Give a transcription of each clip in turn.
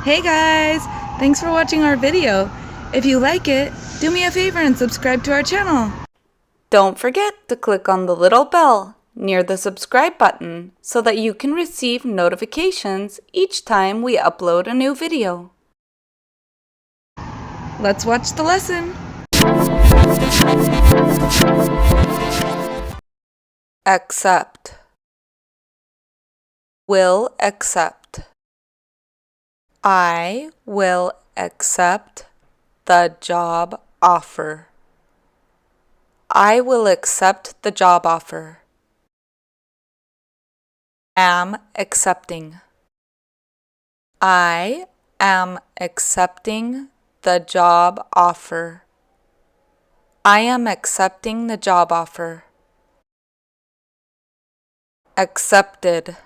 Hey guys! Thanks for watching our video. If you like it, do me a favor and subscribe to our channel. Don't forget to click on the little bell near the subscribe button so that you can receive notifications each time we upload a new video. Let's watch the lesson. Accept. Will accept. I will accept the job offer. I will accept the job offer. Am accepting. I am accepting the job offer. I am accepting the job offer. Accepted.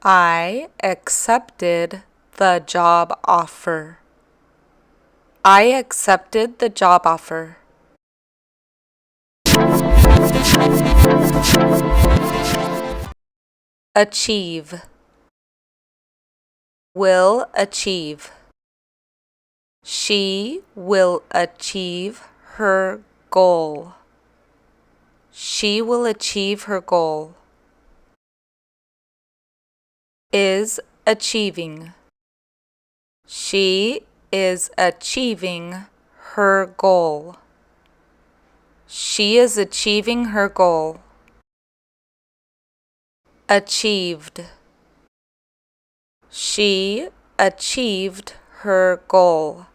I accepted the job offer. I accepted the job offer. Achieve. Will achieve. She will achieve her goal. She will achieve her goal. Is achieving. She is achieving her goal. She is achieving her goal. Achieved. She achieved her goal.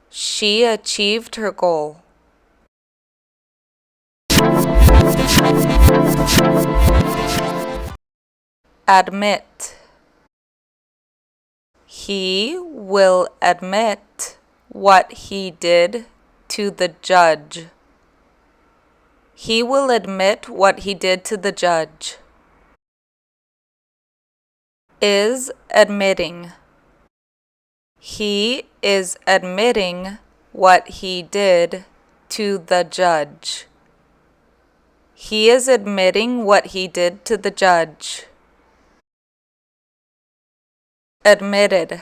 She achieved her goal. Admit. He will admit what he did to the judge. He will admit what he did to the judge. Is admitting. He is admitting what he did to the judge. He is admitting what he did to the judge. Admitted.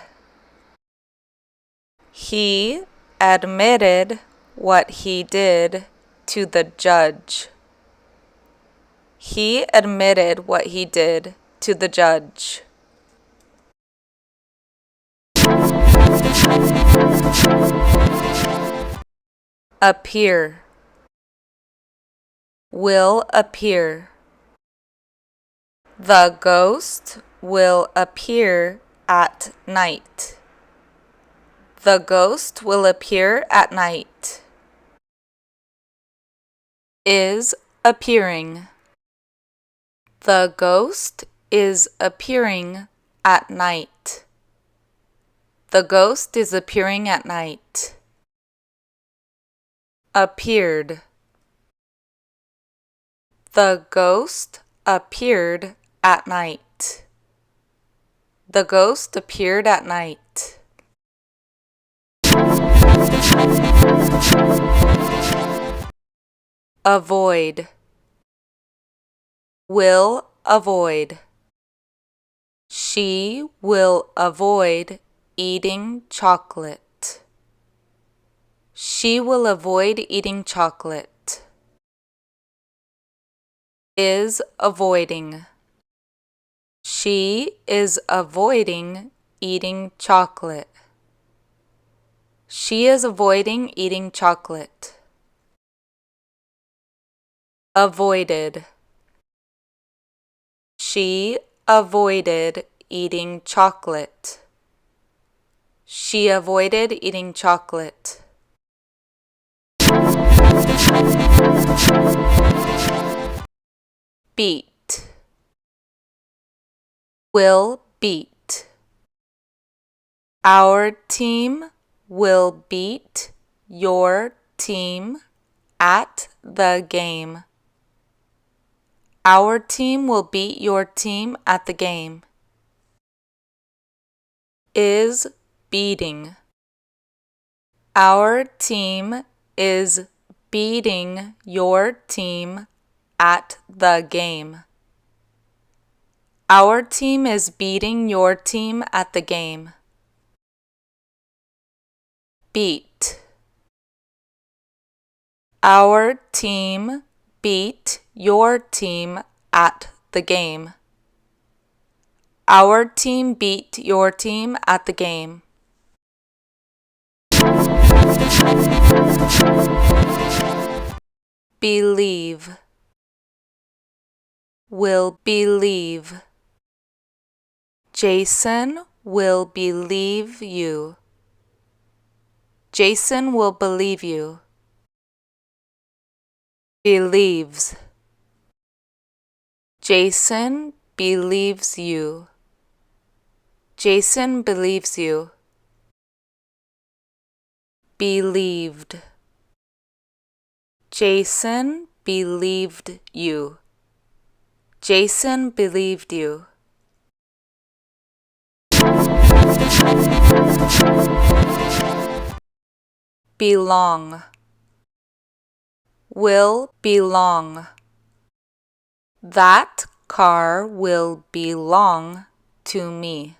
He admitted what he did to the judge. He admitted what he did to the judge. Appear. Will appear. The ghost will appear at night. The ghost will appear at night. Is appearing. The ghost is appearing at night. The ghost is appearing at night. Appeared. The ghost appeared at night. The ghost appeared at night. Avoid. Will avoid. She will avoid eating chocolate. She will avoid eating chocolate. Is avoiding. She is avoiding eating chocolate. She is avoiding eating chocolate. Avoided. She avoided eating chocolate. She avoided eating chocolate. Beat. Will beat. Our team will beat your team at the game. Our team will beat your team at the game. Is beating. Our team is beating your team at the game. Our team is beating your team at the game. Beat. Our team beat your team at the game. Our team beat your team at the game. Believe. Will believe. Jason will believe you. Jason will believe you. Believes. Jason believes you. Jason believes you. Believed. Jason believed you. Jason believed you. Belong. Will belong. That car will belong to me.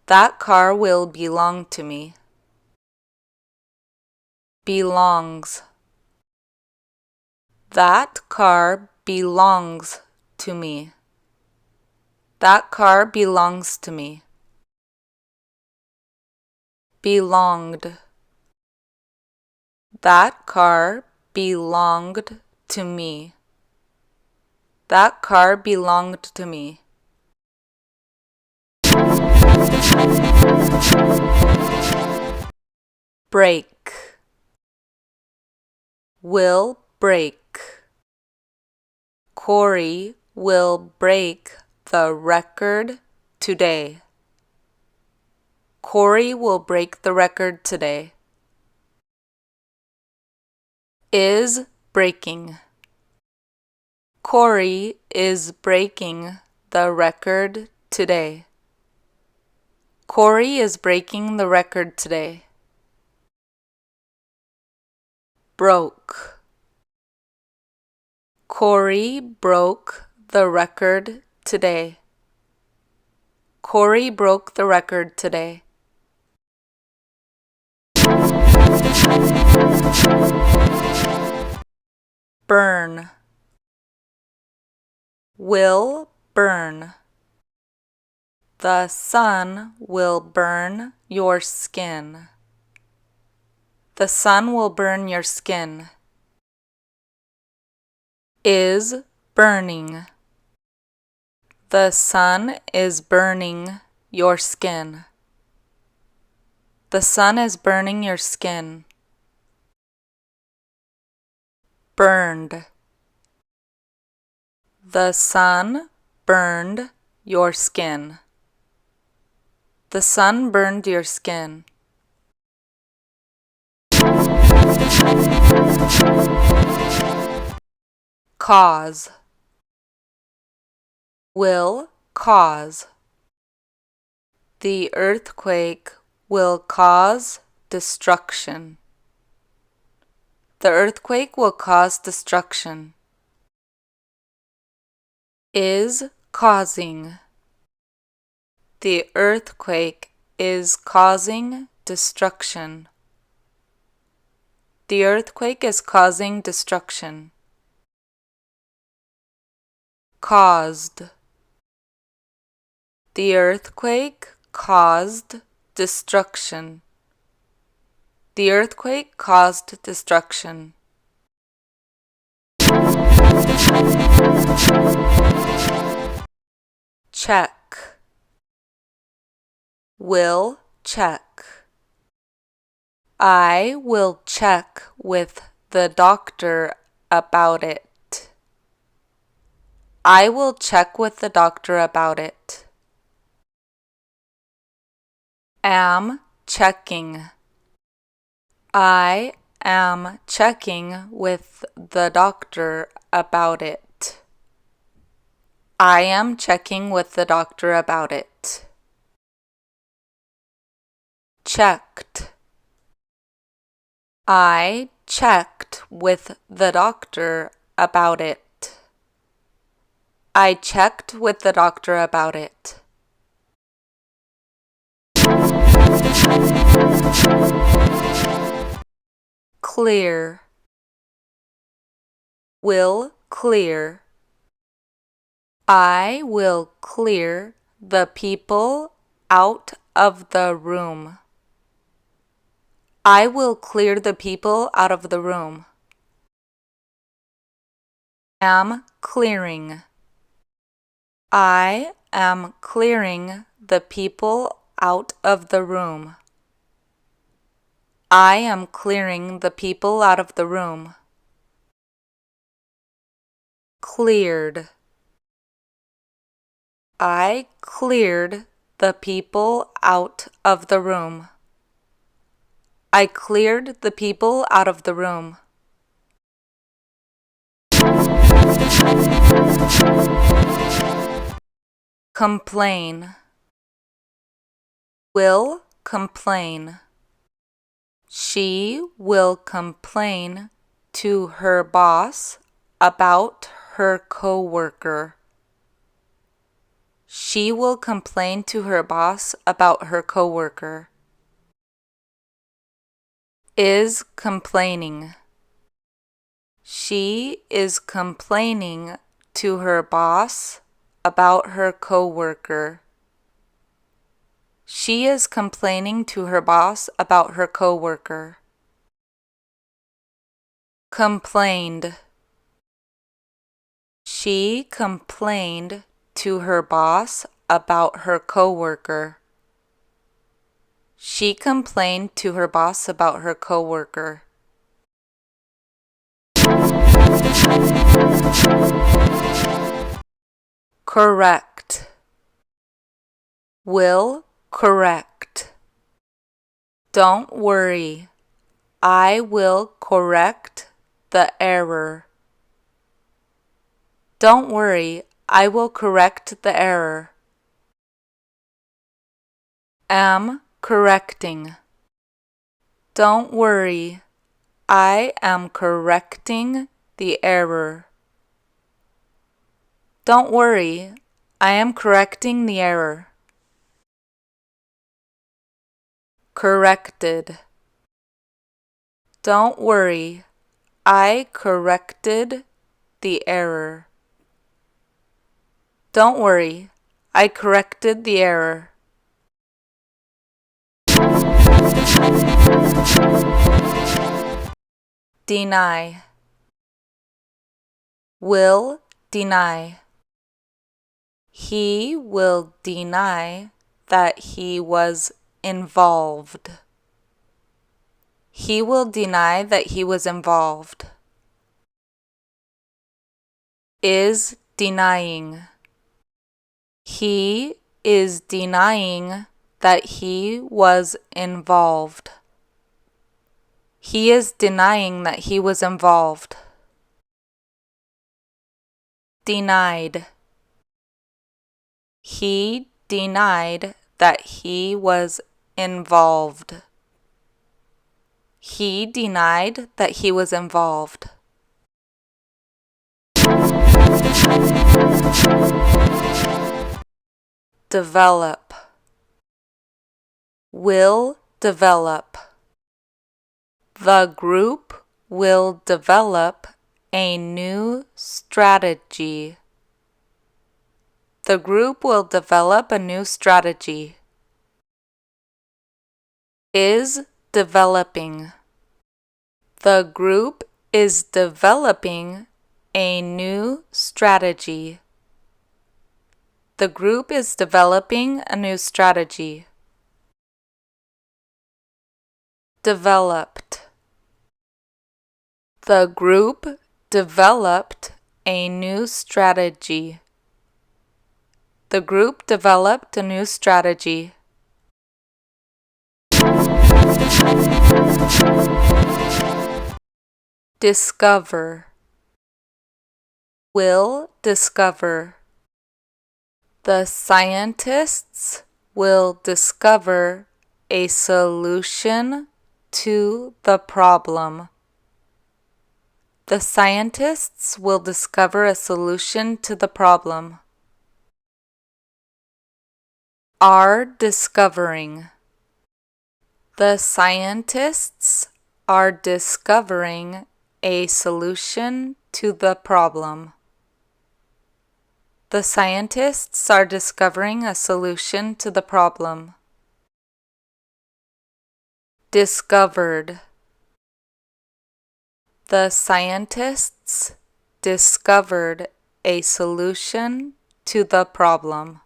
That car will belong to me. Belongs. That car belongs to me. That car belongs to me. Belonged. That car belonged to me. That car belonged to me. Break. Will break. Corey will break the record today. Corey will break the record today. Is breaking. Corey is breaking the record today. Corey is breaking the record today. Broke. Corey broke the record today. Corey broke the record today. Burn. Will burn. The sun will burn your skin. The sun will burn your skin. Is burning. The sun is burning your skin. The sun is burning your skin. Burned. The sun burned your skin. The sun burned your skin. Cause. Will cause. The earthquake will cause destruction. The earthquake will cause destruction. Is causing. The earthquake is causing destruction. The earthquake is causing destruction. Caused. The earthquake caused destruction. The earthquake caused destruction. Check. Will check. I will check with the doctor about it. I will check with the doctor about it. Am checking. I am checking with the doctor about it. I am checking with the doctor about it. Checked. I checked with the doctor about it. I checked with the doctor about it. Clear. Will clear. I will clear the people out of the room. I will clear the people out of the room. Am clearing. I am clearing the people out of the room. I am clearing the people out of the room. Cleared. I cleared the people out of the room. I cleared the people out of the room. Complain. Will complain. She will complain to her boss about her coworker. She will complain to her boss about her coworker. Is complaining. She is complaining to her boss about her coworker. She is complaining to her boss about her coworker. Complained. She complained to her boss about her coworker. She complained to her boss about her coworker. Correct. Will correct. Don't worry. I will correct the error. Don't worry. I will correct the error. Am correcting. Don't worry. I am correcting the error. Don't worry. I am correcting the error. Corrected. Don't worry. I corrected the error. Don't worry. I corrected the error. Deny. Will deny. He will deny that he was involved. He will deny that he was involved. Is denying. He is denying that he was involved. He is denying that he was involved. Denied. He denied that he was involved. He denied that he was involved. Develop. Will develop. The group will develop a new strategy. The group will develop a new strategy. Is developing. The group is developing a new strategy. The group is developing a new strategy. Developed. The group developed a new strategy. The group developed a new strategy. Discover. Will discover. The scientists will discover a solution to the problem. The scientists will discover a solution to the problem. Are discovering. The scientists are discovering a solution to the problem. The scientists are discovering a solution to the problem. Discovered. The scientists discovered a solution to the problem.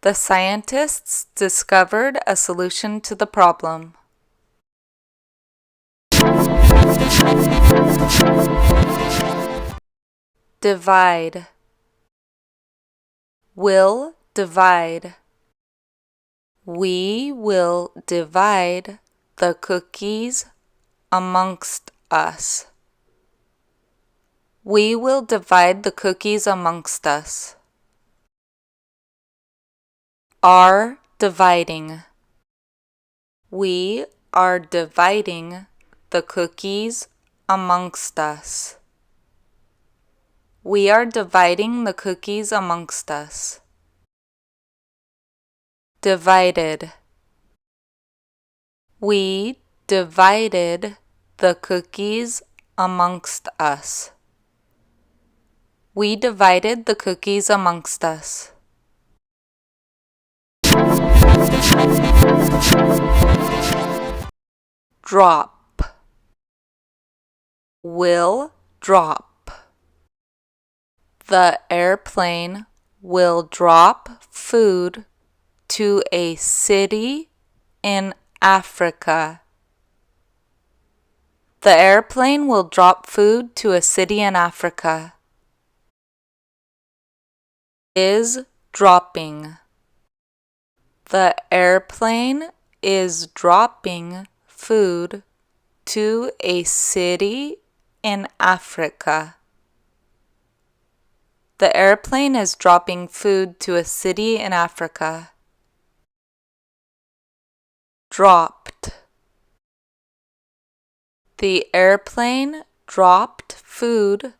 The scientists discovered a solution to the problem. Divide. Will divide. We will divide the cookies amongst us. We will divide the cookies amongst us. Are dividing. We are dividing the cookies amongst us. We are dividing the cookies amongst us. Divided. We divided the cookies amongst us. We divided the cookies amongst us. Drop. Will drop. The airplane will drop food to a city in Africa. The airplane will drop food to a city in Africa. Is dropping. The airplane is dropping food to a city in Africa. The airplane is dropping food to a city in Africa. Dropped. The airplane dropped food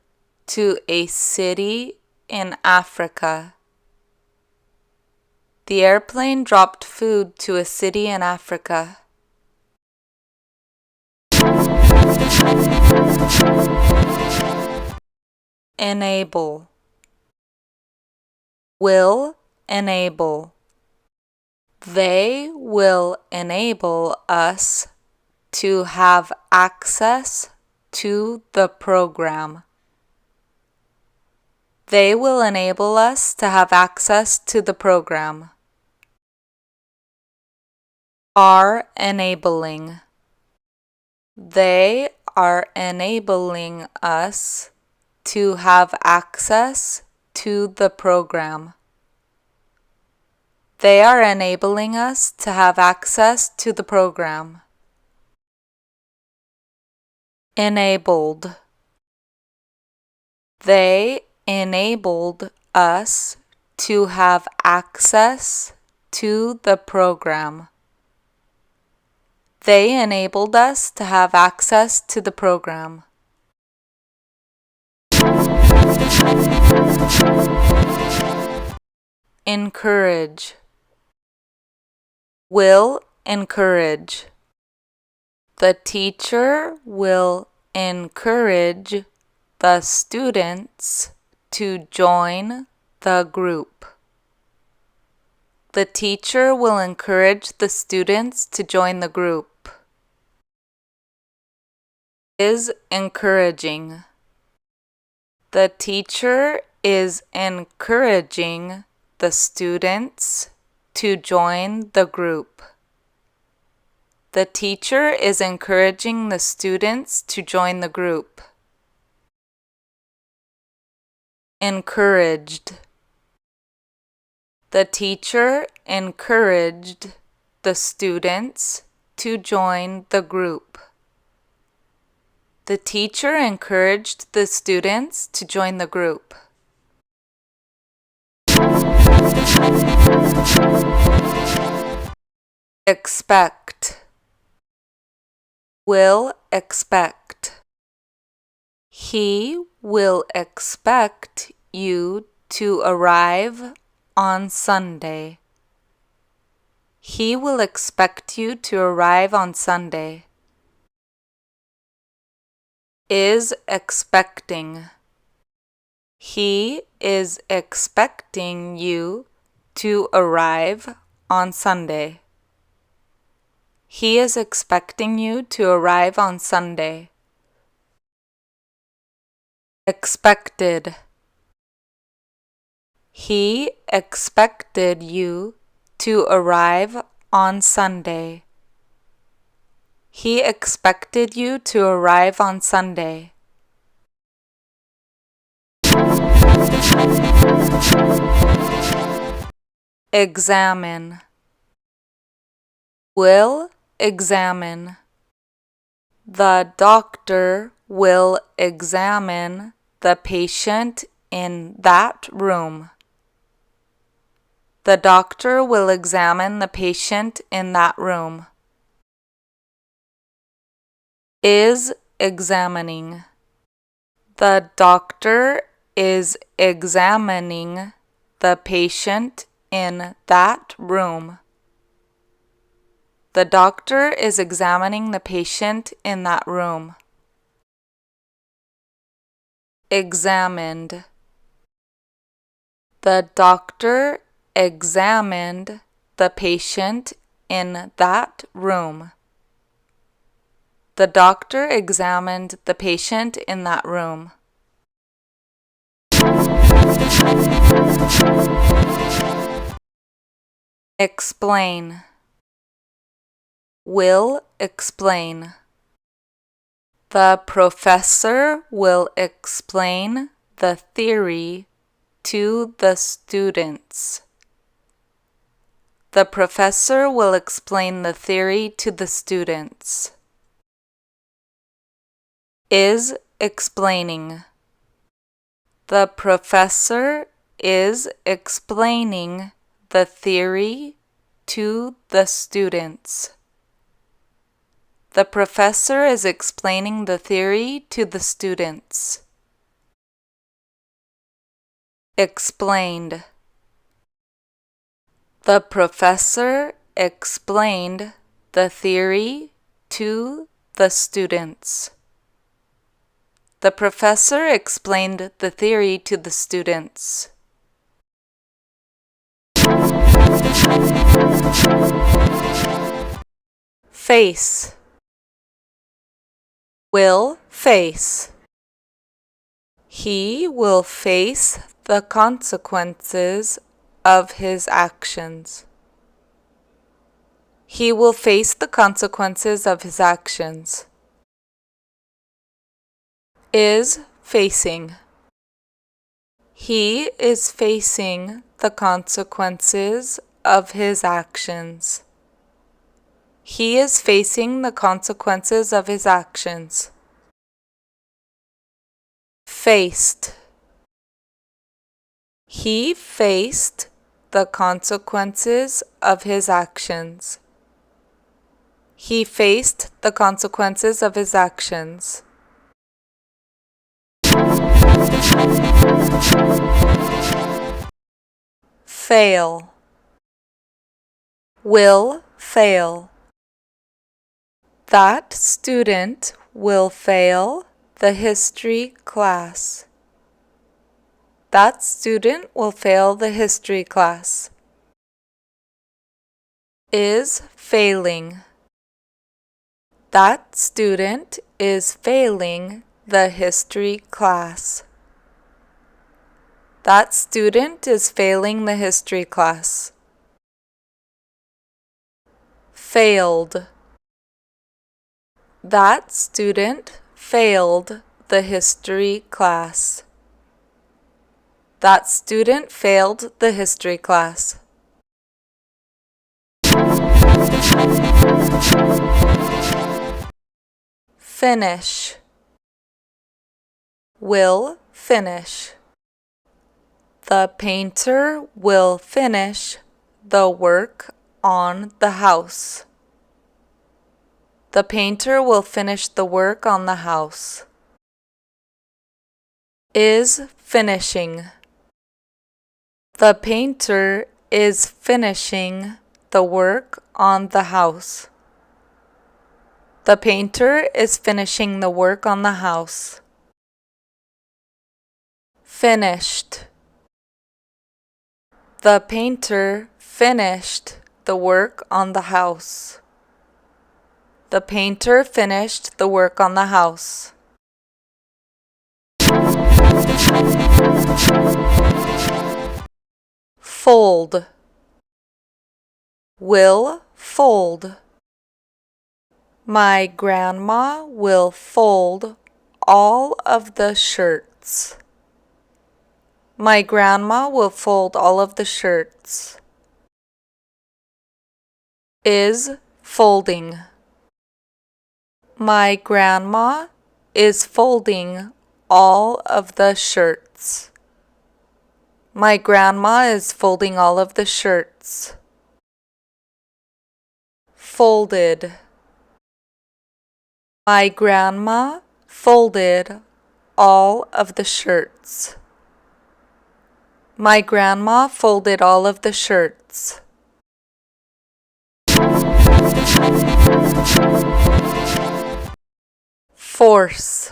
to a city in Africa. The airplane dropped food to a city in Africa. Enable. Will enable. They will enable us to have access to the program. They will enable us to have access to the program. Are enabling. They are enabling us to have access to the program. They are enabling us to have access to the program. Enabled. They enabled us to have access to the program. They enabled us to have access to the program. Encourage. Will encourage. The teacher will encourage the students to join the group. The teacher will encourage the students to join the group. Is encouraging. The teacher is encouraging the students to join the group. The teacher is encouraging the students to join the group. Encouraged. The teacher encouraged the students to join the group. The teacher encouraged the students to join the group. Expect. Will expect. He will expect you to arrive on Sunday. He will expect you to arrive on Sunday. Is expecting. He is expecting you to arrive on Sunday. He is expecting you to arrive on Sunday. Expected. He expected you to arrive on Sunday. He expected you to arrive on Sunday. Examine. Will examine. The doctor will examine the patient in that room. The doctor will examine the patient in that room. Is examining. The doctor is examining the patient in that room. The doctor is examining the patient in that room. Examined. The doctor examined the patient in that room. The doctor examined the patient in that room. Explain. Will explain. The professor will explain the theory to the students. The professor will explain the theory to the students. Is explaining. The professor is explaining the theory to the students. The professor is explaining the theory to the students. Explained. The professor explained the theory to the students. The professor explained the theory to the students. Face. Will face. He will face the consequences of his actions. He will face the consequences of his actions. Is facing. He is facing the consequences of his actions. He is facing the consequences of his actions. Faced. He faced the consequences of his actions. He faced the consequences of his actions. Fail. Will fail. That student will fail the history class. That student will fail the history class. Is failing. That student is failing the history class. That student is failing the history class. Failed. That student failed the history class. That student failed the history class. Finish. Will finish. The painter will finish the work on the house. The painter will finish the work on the house. is finishing. The painter is finishing the work on the house. The painter is finishing the work on the house. Finished. The painter finished the work on the house. The painter finished the work on the house. Fold. Will fold. My grandma will fold all of the shirts. My grandma will fold all of the shirts. Is folding. My grandma is folding all of the shirts. My grandma is folding all of the shirts. Folded. My grandma folded all of the shirts. My grandma folded all of the shirts. Force.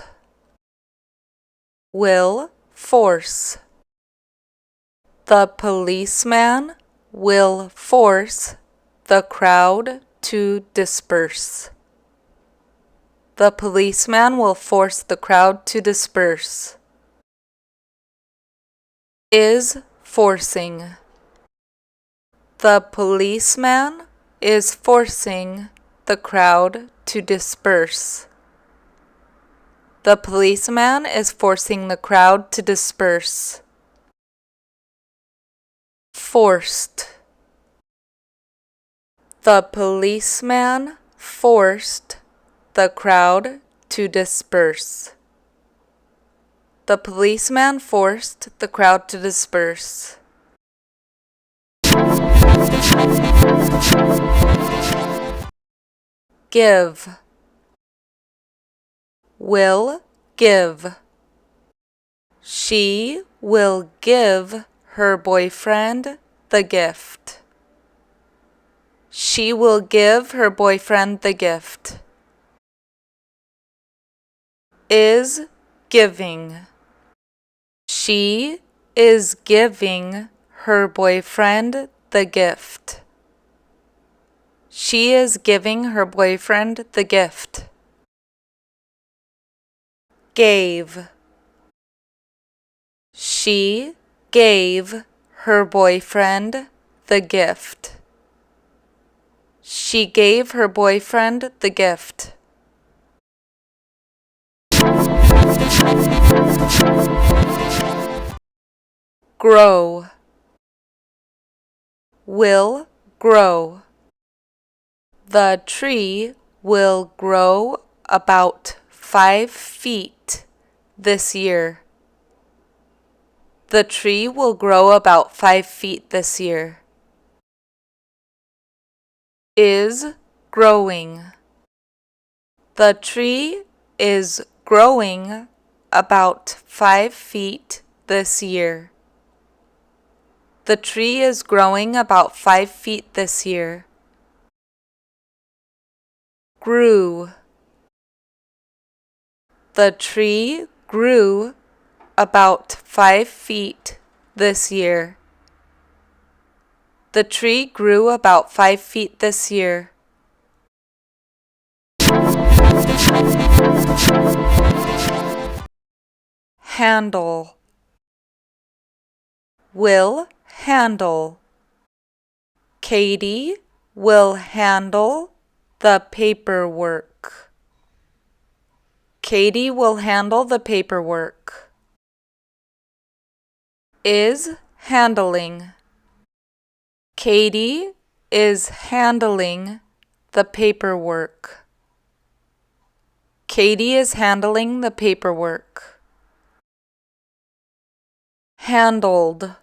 Will force. The policeman will force the crowd to disperse. The policeman will force the crowd to disperse. Is forcing. The policeman is forcing the crowd to disperse. The policeman is forcing the crowd to disperse. Forced. The policeman forced the crowd to disperse. The policeman forced the crowd to disperse. Give. Will give. She will give her boyfriend the gift. She will give her boyfriend the gift. Is giving. She is giving her boyfriend the gift. She is giving her boyfriend the gift. Gave. She gave her boyfriend the gift. She gave her boyfriend the gift. Grow. Will grow. The tree will grow about 5 feet this year. The tree will grow about 5 feet this year. Is growing. The tree is growing about 5 feet this year. The tree is growing about 5 feet this year. Grew. The tree grew about 5 feet this year. The tree grew about 5 feet this year. Handle. Will handle. Katie will handle the paperwork. Katie will handle the paperwork. Is handling. Katie is handling the paperwork. Katie is handling the paperwork. Handled.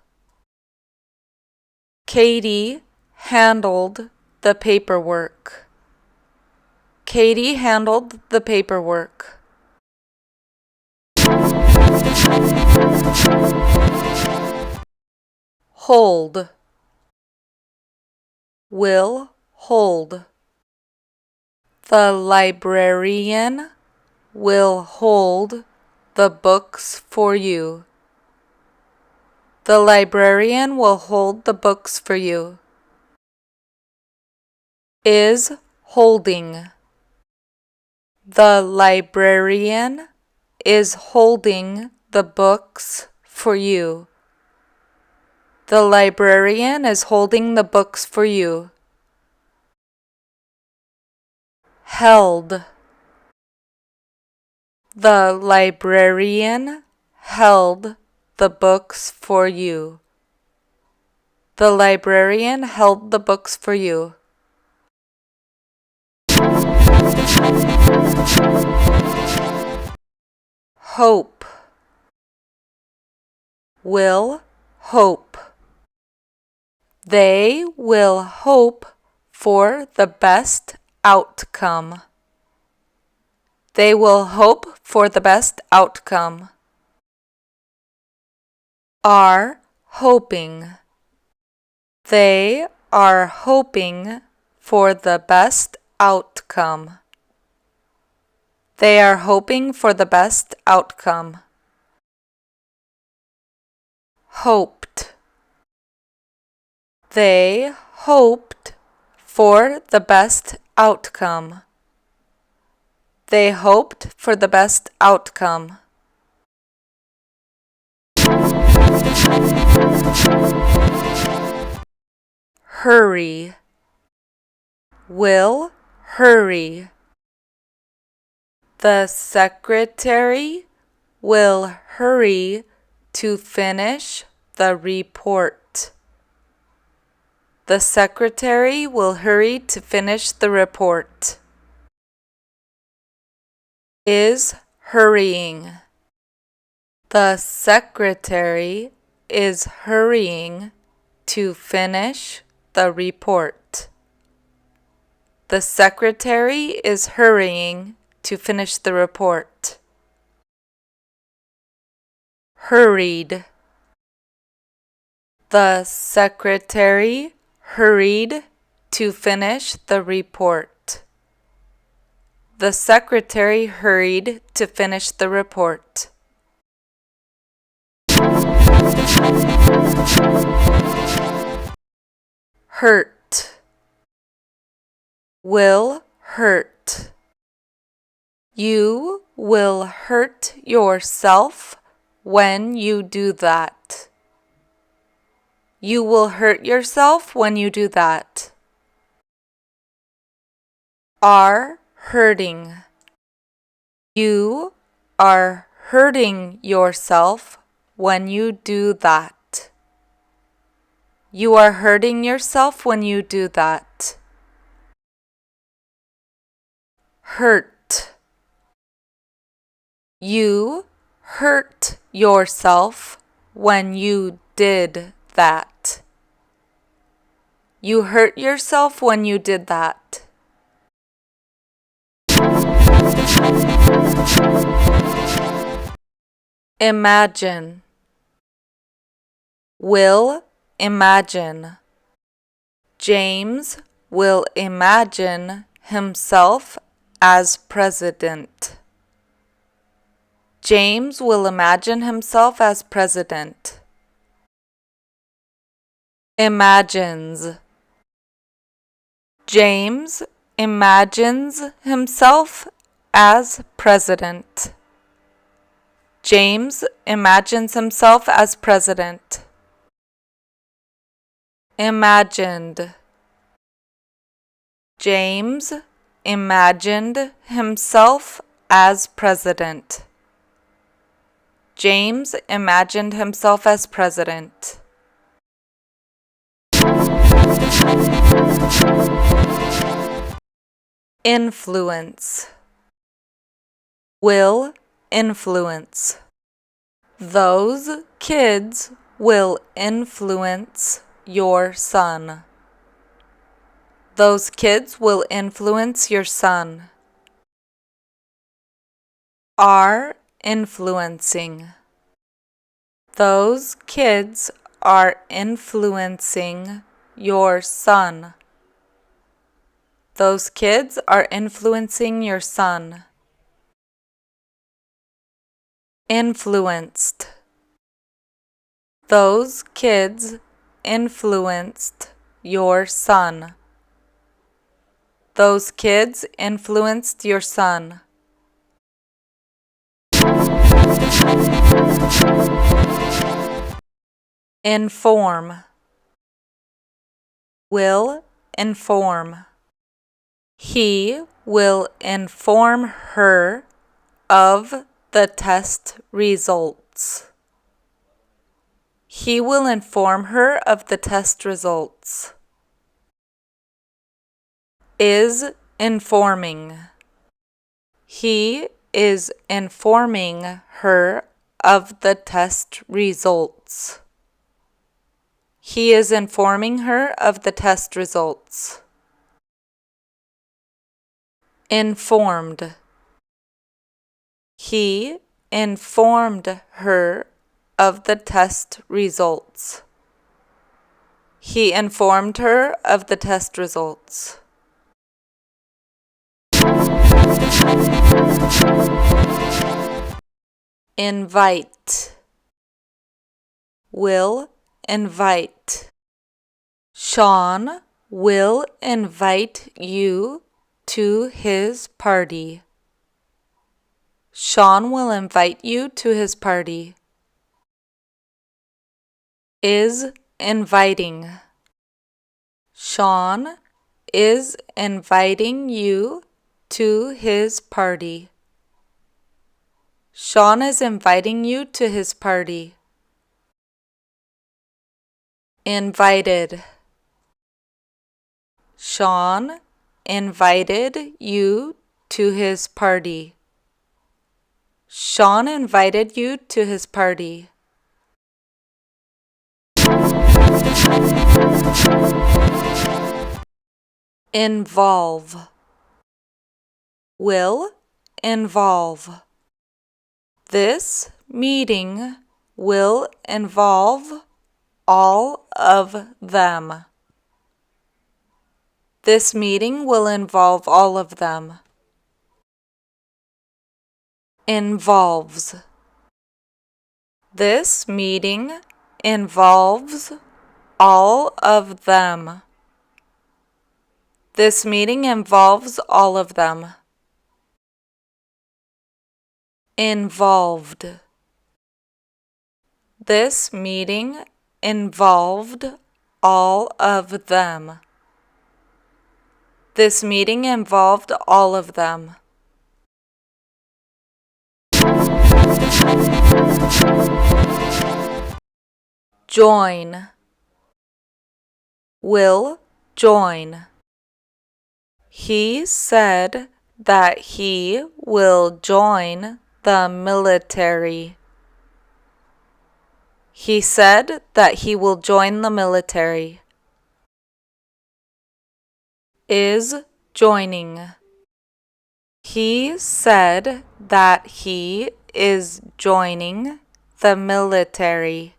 Katie handled the paperwork. Katie handled the paperwork. Hold. Will hold. The librarian will hold the books for you. The librarian will hold the books for you. Is holding. The librarian is holding the books for you. The librarian is holding the books for you. Held. The librarian held the books for you. The librarian held the books for you. Hope. Will hope. They will hope for the best outcome. They will hope for the best outcome. Are hoping. They are hoping for the best outcome. They are hoping for the best outcome. Hoped. They hoped for the best outcome. They hoped for the best outcome. Hurry. Will hurry. The secretary will hurry to finish the report. The secretary will hurry to finish the report. Is hurrying. The secretary is hurrying to finish the report. The secretary is hurrying to finish the report. Hurried. The secretary hurried to finish the report. The secretary hurried to finish the report. Hurt. Will hurt. You will hurt yourself when you do that. You will hurt yourself when you do that. Are hurting. You are hurting yourself when you do that. You are hurting yourself when you do that. Hurt. You hurt yourself when you did that. You hurt yourself when you did that. Imagine. Will imagine. James will imagine himself as president. James will imagine himself as president. Imagines. James imagines himself as president. James imagines himself as president. Imagined. James imagined himself as president. James imagined himself as president. Influence. Will influence. Those kids will influence your son. Those kids will influence your son. Are influencing. Those kids are influencing your son. Those kids are influencing your son. Influenced. Those kids influenced your son. Those kids influenced your son. Inform. Will inform. He will inform her of the test results. He will inform her of the test results. Is informing. He is informing her of the test results. He is informing her of the test results. Informed. He informed her of the test results. He informed her of the test results. Invite. Will invite. Sean will invite you to his party. Sean will invite you to his party. Is inviting. Sean is inviting you to his party. Sean is inviting you to his party. Invited. Sean invited you to his party. Sean invited you to his party. Involve. Will involve. This meeting will involve all of them. This meeting will involve all of them. Involves. This meeting involves all of them. This meeting involves all of them. Involved. This meeting involved all of them. This meeting involved all of them. Join. Will join. He said that he will join the military. He said that he will join the military. Is joining. He said that he is joining the military.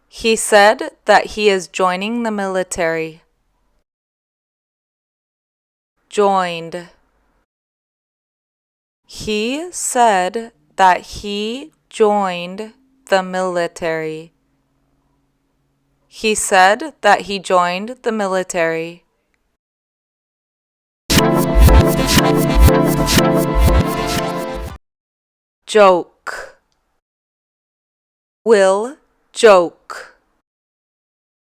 He said that he is joining the military. Joined. He said that he joined the military. He said that he joined the military. Joke. Will joke.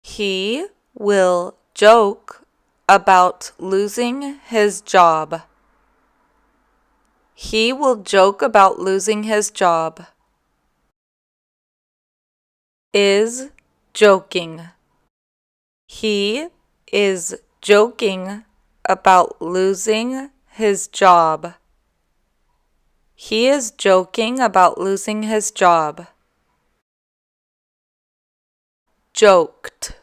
He will joke about losing his job. He will joke about losing his job. Is joking. He is joking about losing his job. He is joking about losing his job. Joked.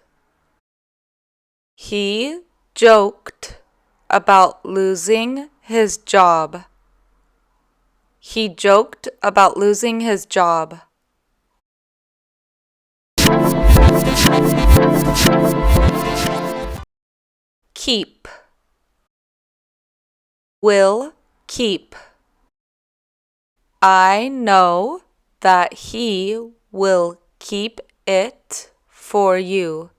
He joked about losing his job. He joked about losing his job. keep, will keep. I know that he will keep it for you.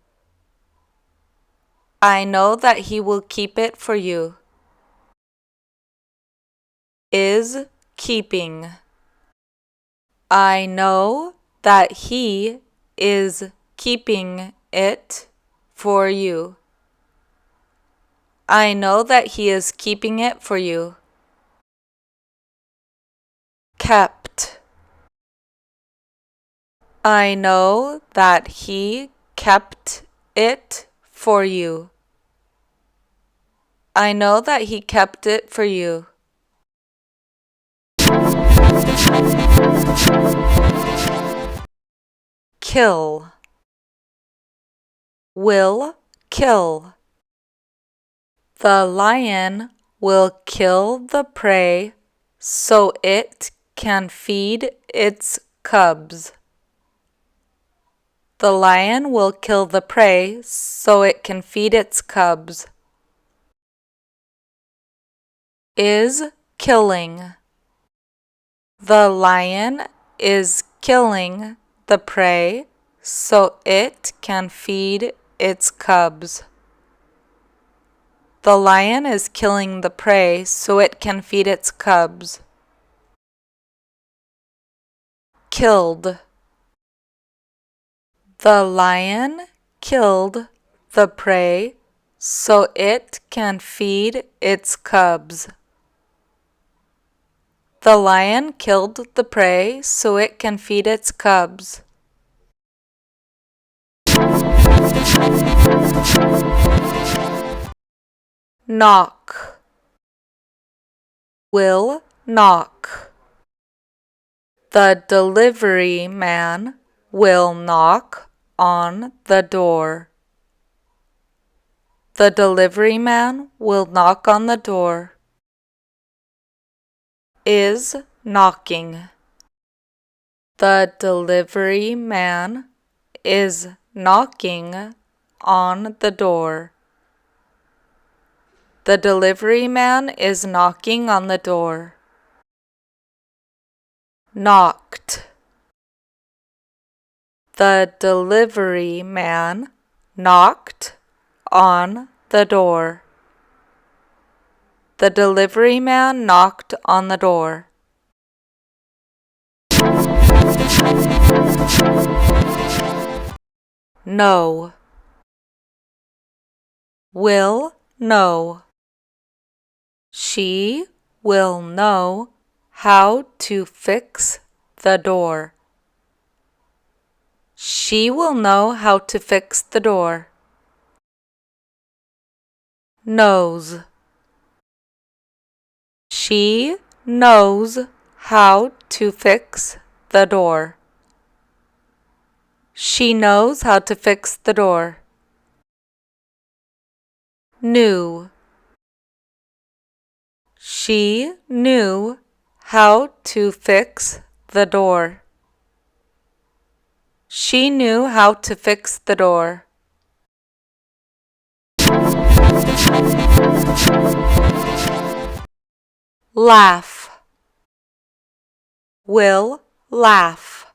I know that he will keep it for you. Is keeping. I know that he is keeping it for you. I know that he is keeping it for you. Kept. I know that he kept it for you. I know that he kept it for you. Kill. Will kill. The lion will kill the prey so it can feed its cubs. The lion will kill the prey so it can feed its cubs. Is killing. The lion is killing the prey so it can feed its cubs. The lion is killing the prey so it can feed its cubs. Killed. The lion killed the prey so it can feed its cubs. The lion killed the prey so it can feed its cubs. Knock. Will knock. The delivery man will knock on the door. The delivery man will knock on the door. Is knocking. The delivery man is knocking on the door. The delivery man is knocking on the door. Knocked. The delivery man knocked on the door. The delivery man knocked on the door. Know. Will know. She will know how to fix the door. She will know how to fix the door. Knows. She knows how to fix the door. She knows how to fix the door. Knew. She knew how to fix the door. She knew how to fix the door. Laugh. Will laugh.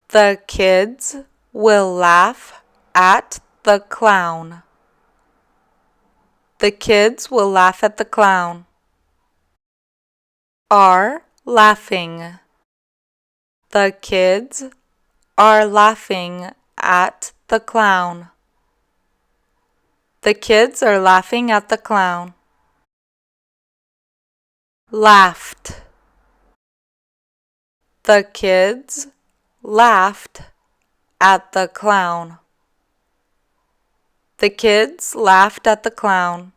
The kids will laugh at the clown. The kids will laugh at the clown. Are laughing. The kids are laughing at the clown. The kids are laughing at the clown. Laughed. The kids laughed at the clown. The kids laughed at the clown.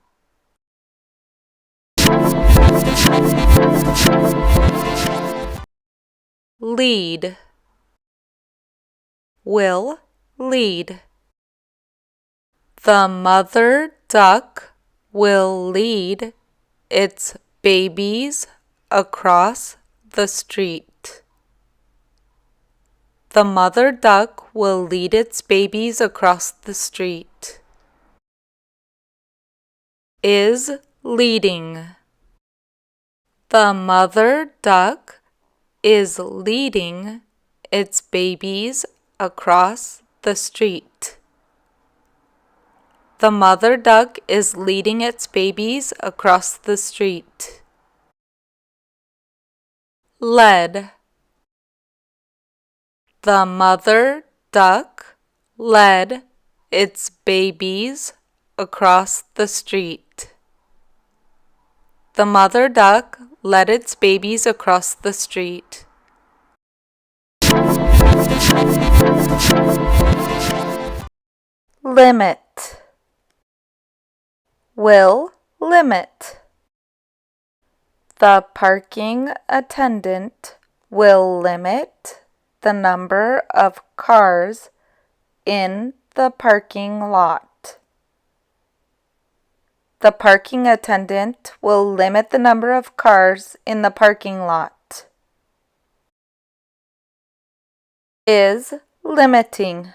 Lead. Will lead. The mother duck will lead its babies across the street. The mother duck will lead its babies across the street. is leading. The mother duck is leading its babies across the street. The mother duck is leading its babies across the street. Led. The mother duck led its babies across the street. The mother duck led its babies across the street. Limit. Will limit. The parking attendant will limit the number of cars in the parking lot. The parking attendant will limit the number of cars in the parking lot. Is limiting.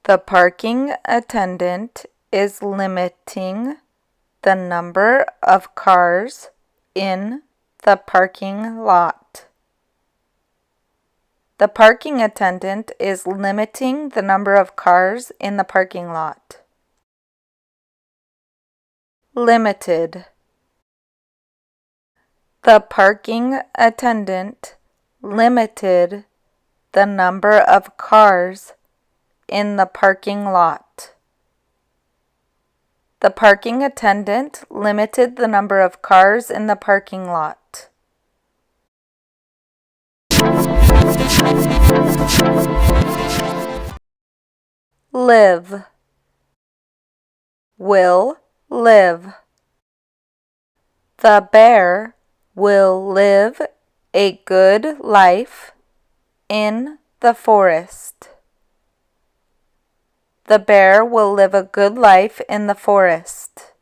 The parking attendant is limiting the number of cars in the parking lot. The parking attendant is limiting the number of cars in the parking lot. Limited. The parking attendant limited the number of cars in the parking lot. The parking attendant limited the number of cars in the parking lot. Live. Will live. The bear will live a good life in the forest. The bear will live a good life in the forest.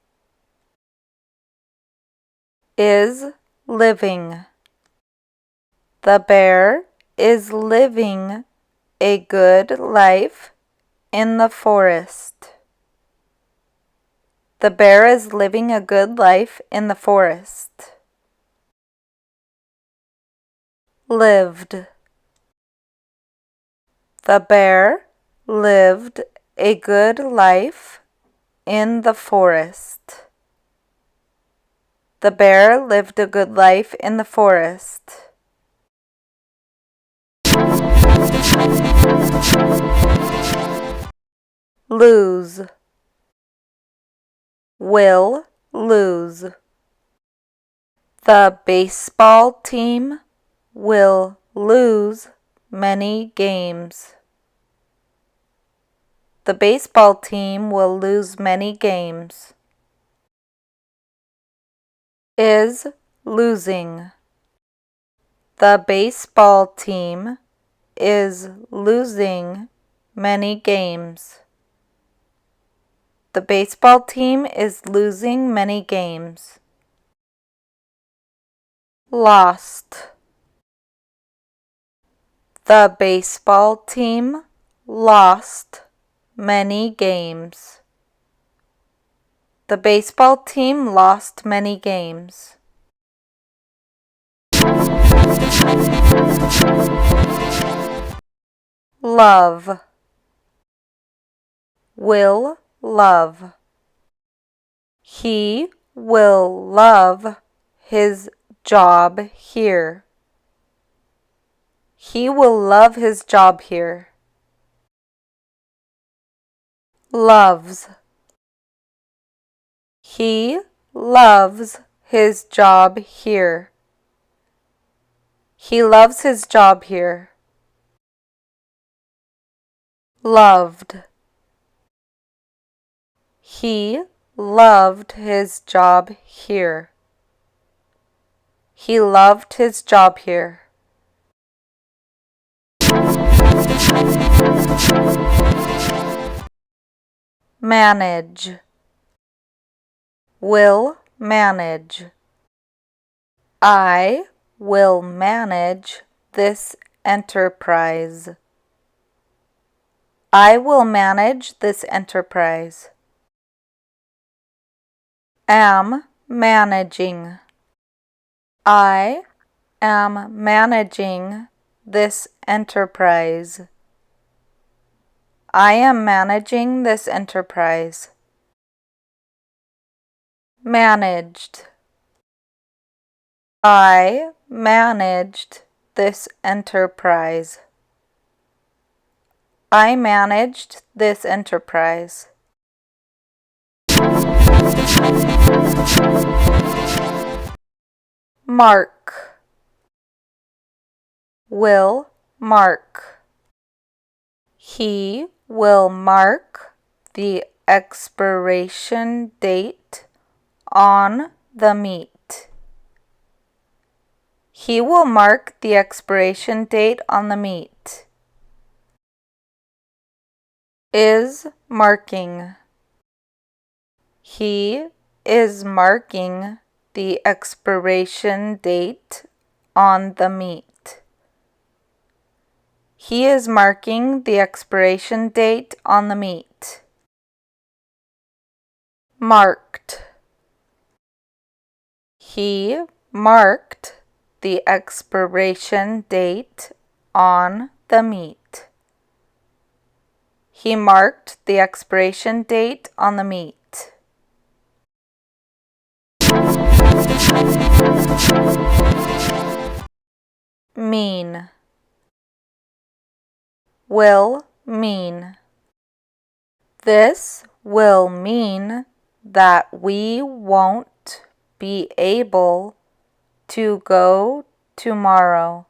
Is living. The bear is living a good life in the forest. The bear is living a good life in the forest. Lived. The bear lived a good life in the forest. The bear lived a good life in the forest. Lose. Will lose. The baseball team will lose many games. The baseball team will lose many games. Is losing. The baseball team is losing many games. The baseball team is losing many games. Lost. The baseball team lost many games. The baseball team lost many games. Love. Will love. He will love his job here. He will love his job here. Loves. He loves his job here. He loves his job here. Loved. He loved his job here. He loved his job here. Manage. Will manage. I will manage this enterprise. I will manage this enterprise. am managing. I am managing this enterprise. I am managing this enterprise. Managed. I managed this enterprise. I managed this enterprise. Mark. Will mark. He will mark the expiration date on the meat. He will mark the expiration date on the meat. Is marking. He is marking the expiration date on the meat. He is marking the expiration date on the meat. Marked. He marked the expiration date on the meat. He marked the expiration date on the meat. Mean. Will mean. This will mean that we won't be able to go tomorrow.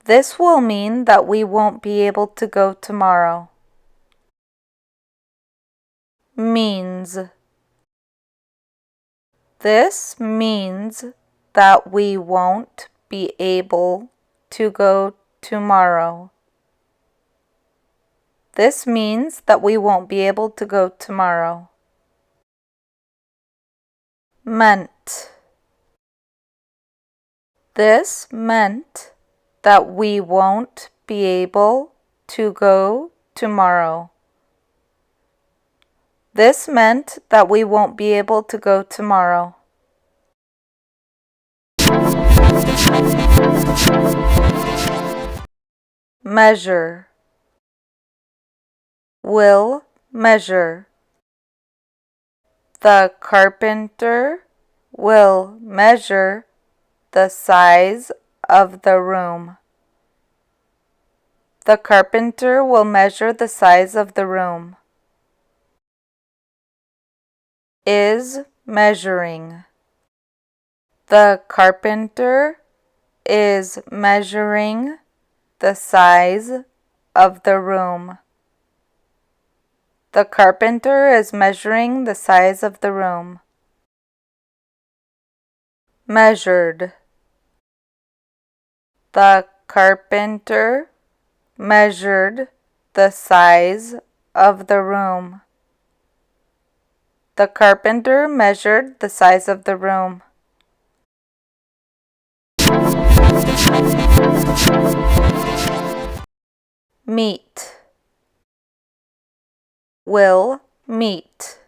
This will mean that we won't be able to go tomorrow. Means. This means that we won't be able to go tomorrow. This means that we won't be able to go tomorrow. Meant. This meant that we won't be able to go tomorrow. This meant that we won't be able to go tomorrow. Measure. Will measure. The carpenter will measure the size of the room. The carpenter will measure the size of the room. Is measuring. The carpenter is measuring the size of the room. The carpenter is measuring the size of the room. Measured. The carpenter measured the size of the room. The carpenter measured the size of the room. Meet. Will meet.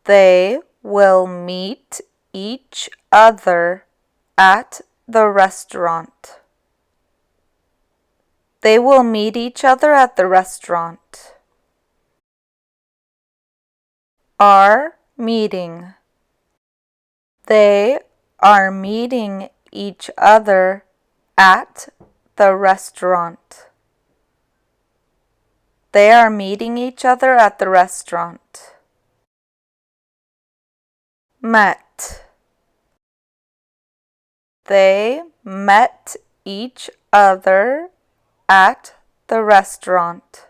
They will meet each other at the restaurant. They will meet each other at the restaurant. Are meeting. They are meeting each other at the restaurant. They are meeting each other at the restaurant. Met. They met each other at the restaurant.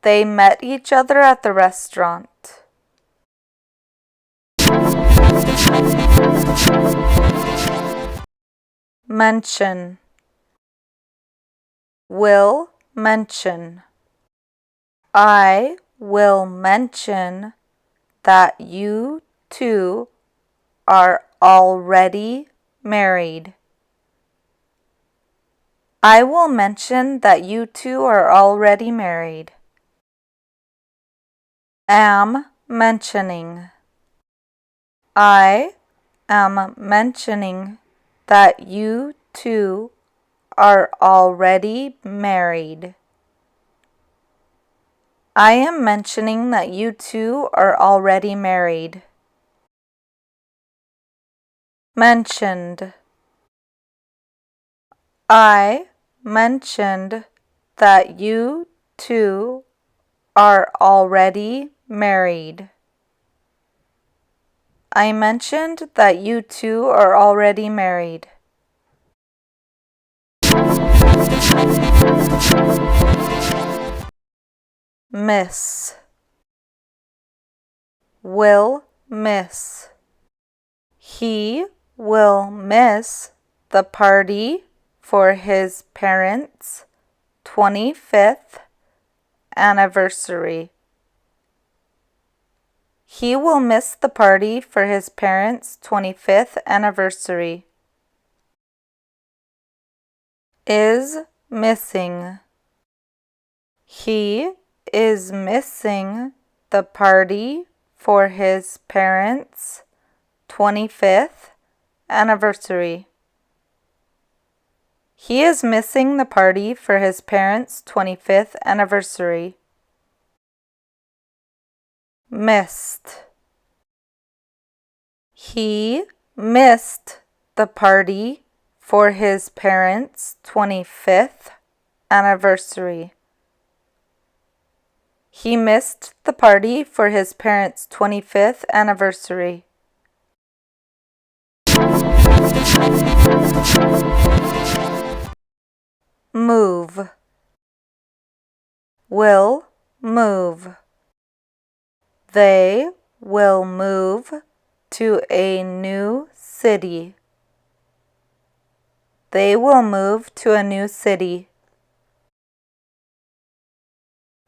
They met each other at the restaurant. Mention. Will mention. I will mention that you two are already married. I will mention that you two are already married. am mentioning. I am mentioning that you two are already married. I am mentioning that you two are already married. Mentioned. I mentioned that you two are already married. I mentioned that you two are already married. Miss. Will miss. He will miss the party for his parents' 25th anniversary. He will miss the party for his parents' 25th anniversary. Is missing. He is missing the party for his parents' 25th anniversary. He is missing the party for his parents' 25th anniversary. Missed. He missed the party for his parents' 25th anniversary. He missed the party for his parents' 25th anniversary. Move. Will move. They will move to a new city. They will move to a new city.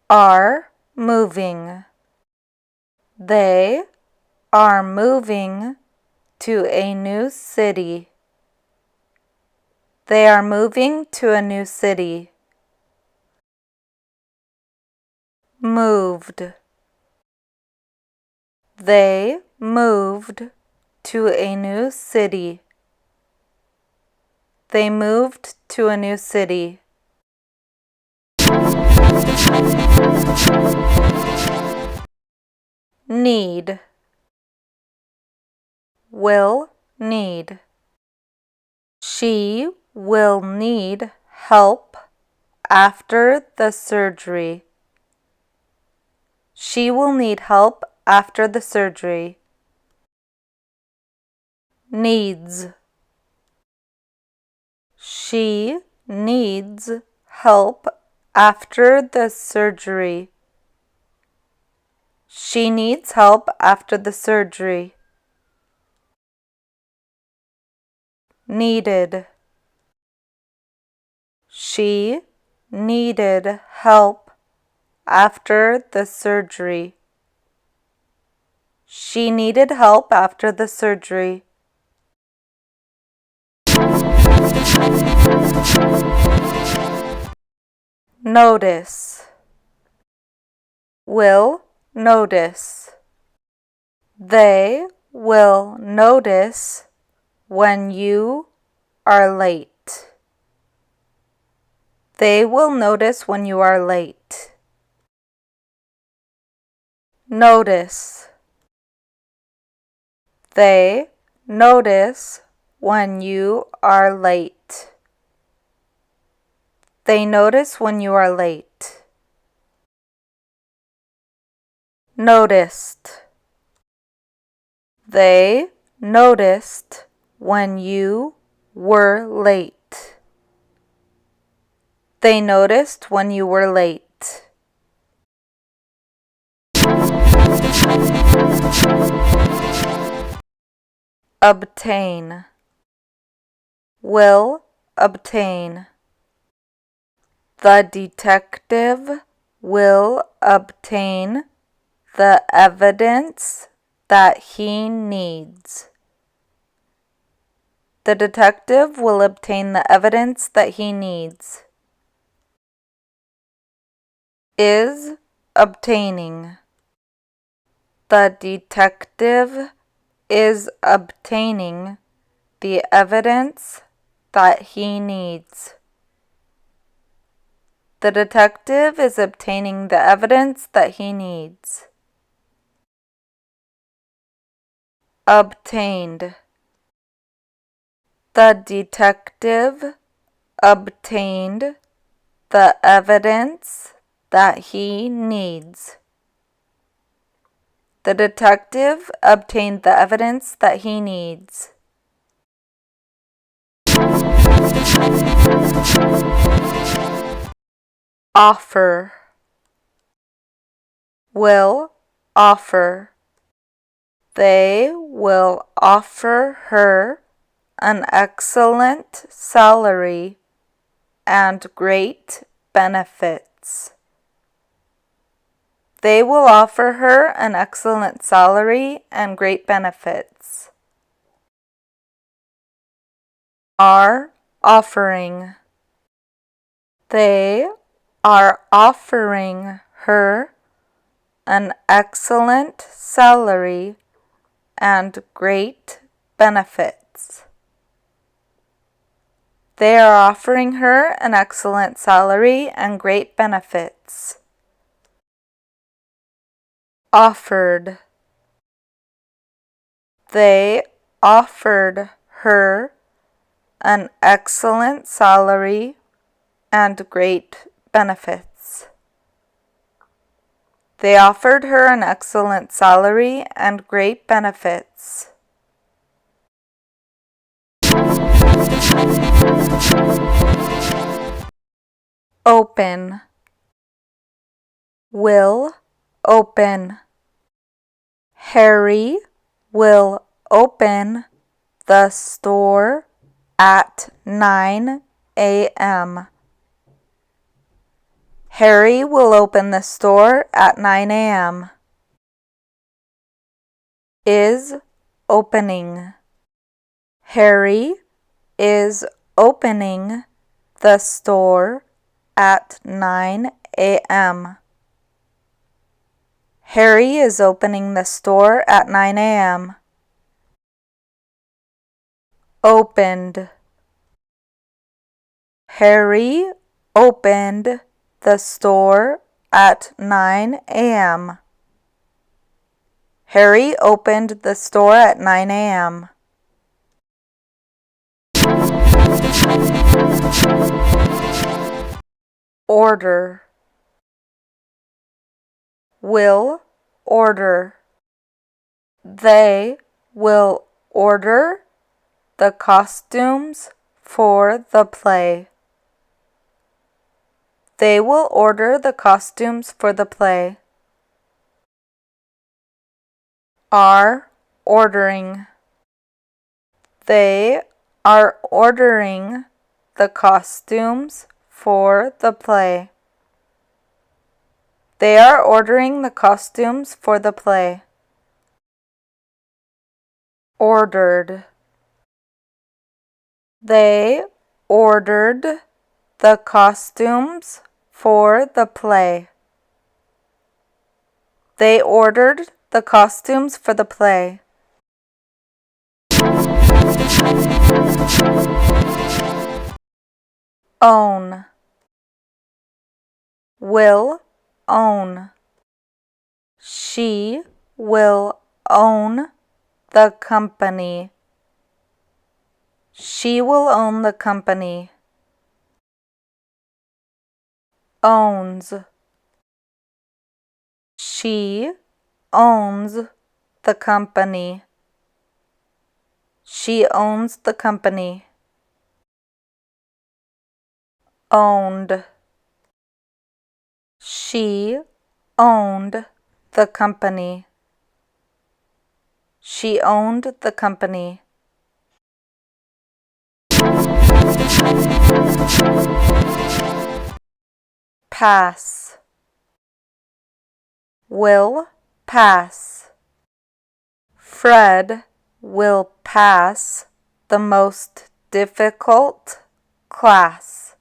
Are moving. They are moving to a new city. They are moving to a new city. Moved. They moved to a new city. They moved to a new city. Need. Will need. She will need help after the surgery. She will need help after the surgery. Needs. She needs help after the surgery. She needs help after the surgery. Needed. She needed help after the surgery. She needed help after the surgery. Notice. Will notice. They will notice when you are late. They will notice when you are late. Notice. They notice when you are late. They notice when you are late. Noticed. They noticed when you were late. They noticed when you were late. Obtain. Will obtain. The detective will obtain the evidence that he needs. The detective will obtain the evidence that he needs. Is obtaining. The detective is obtaining the evidence that he needs. The detective is obtaining the evidence that he needs. Obtained. The detective obtained the evidence that he needs. The detective obtained the evidence that he needs. Offer. Will offer. They will offer her an excellent salary and great benefits. They will offer her an excellent salary and great benefits. Are offering. They are offering her an excellent salary and great benefits. They are offering her an excellent salary and great benefits. Offered. They offered her an excellent salary and great benefits. They offered her an excellent salary and great benefits. Open. Will open. Harry will open the store at 9 a.m. Harry will open the store at 9 a.m. Is opening. Harry is opening the store at 9 a.m. Harry is opening the store at 9 a.m. Opened. Harry opened the store at 9 a.m. Harry opened the store at 9 a.m. Order. Will order. They will order the costumes for the play. They will order the costumes for the play. Are ordering. They are ordering the costumes for the play. They are ordering the costumes for the play. Ordered. They ordered the costumes for the play. They ordered the costumes for the play. Own. Will own. She will own the company. She will own the company. Owns. She owns the company. She owns the company. Owned. She owned the company. She owned the company. Pass. Will pass. Fred will pass the most difficult class.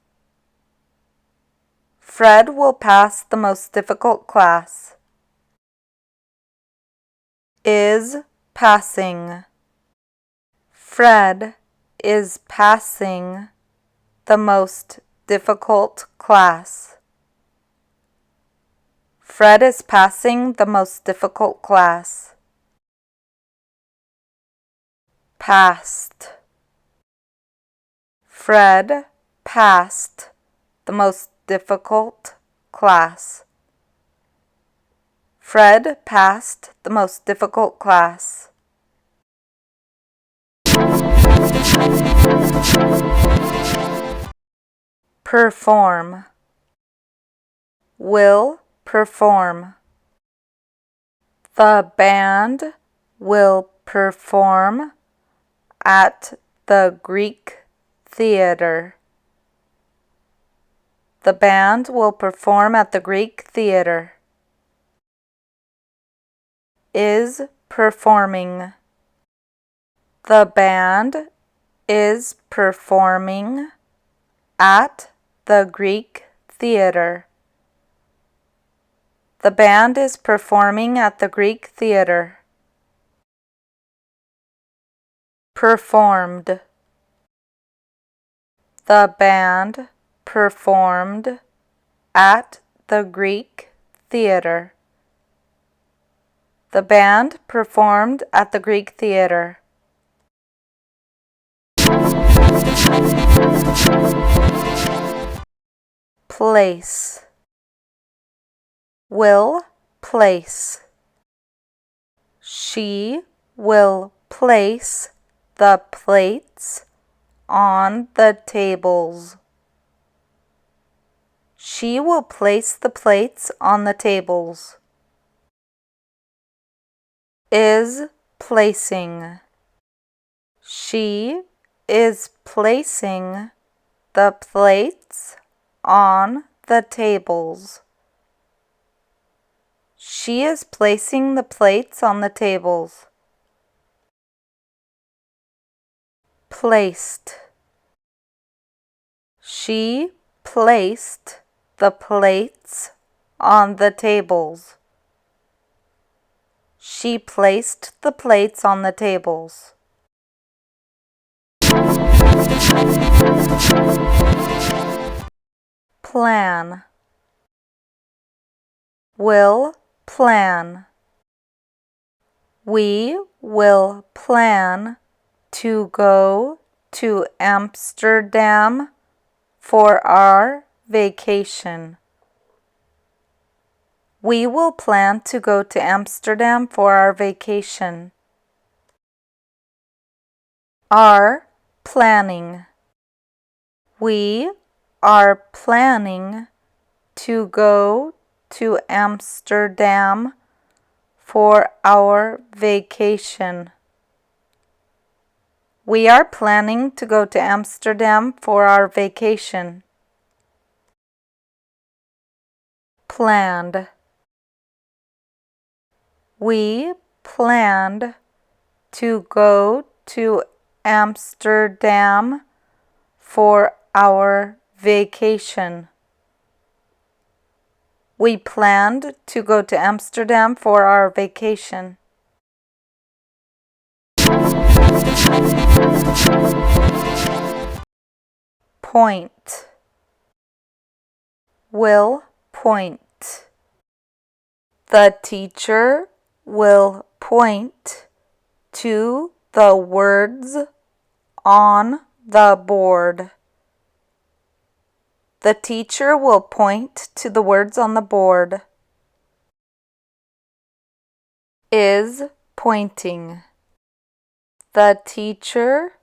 Fred will pass the most difficult class. is passing. Fred is passing the most difficult class. Fred is passing the most difficult class. Passed. Fred passed the most difficult class. Fred passed the most difficult class. Perform. Will perform. The band will perform at the Greek theater. The band will perform at the Greek theater. Is performing. The band is performing at the Greek theater. The band is performing at the Greek theater. Performed. The band performed at the Greek theater. The band performed at the Greek theater. Place. Will place. She will place the plates on the tables. She will place the plates on the tables. Is placing. She is placing the plates on the tables. She is placing the plates on the tables. Placed. She placed the plates on the tables. She placed the plates on the tables. Plan. Will plan. We will plan to go to Amsterdam for our vacation. We will plan to go to Amsterdam for our vacation. Are planning. We are planning to go to Amsterdam for our vacation. We are planning to go to Amsterdam for our vacation. Planned. We planned to go to Amsterdam for our vacation. We planned to go to Amsterdam for our vacation. Point. Will point. The teacher will point to the words on the board. The teacher will point to the words on the board. Is pointing. The teacher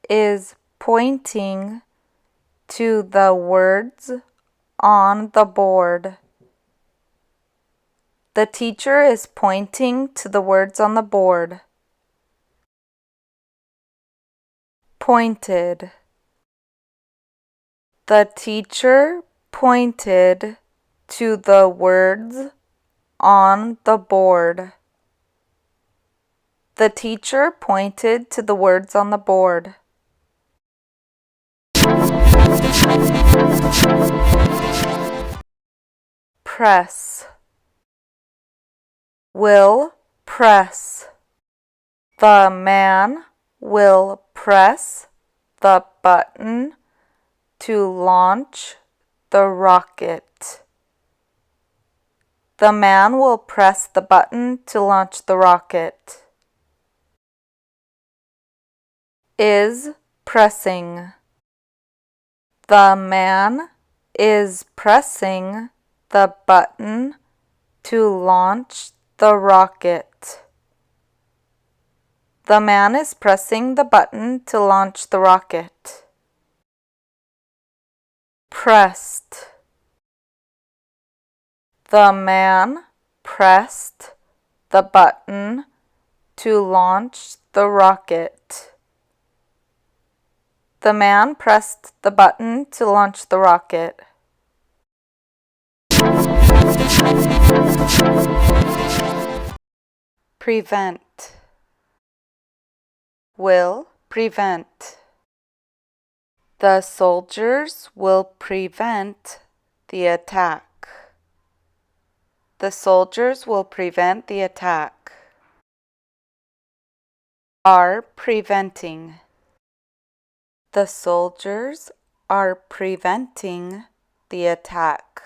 is pointing to the words on the board. The teacher is pointing to the words on the board. Pointed. The teacher pointed to the words on the board. The teacher pointed to the words on the board. Press. Will press. The man will press the button to launch the rocket. The man will press the button to launch the rocket. Is pressing. The man is pressing the button to launch the rocket. The man is pressing the button to launch the rocket. Pressed. The man pressed the button to launch the rocket. The man pressed the button to launch the rocket. Prevent. Will prevent. The soldiers will prevent the attack. The soldiers will prevent the attack. Are preventing. The soldiers are preventing the attack.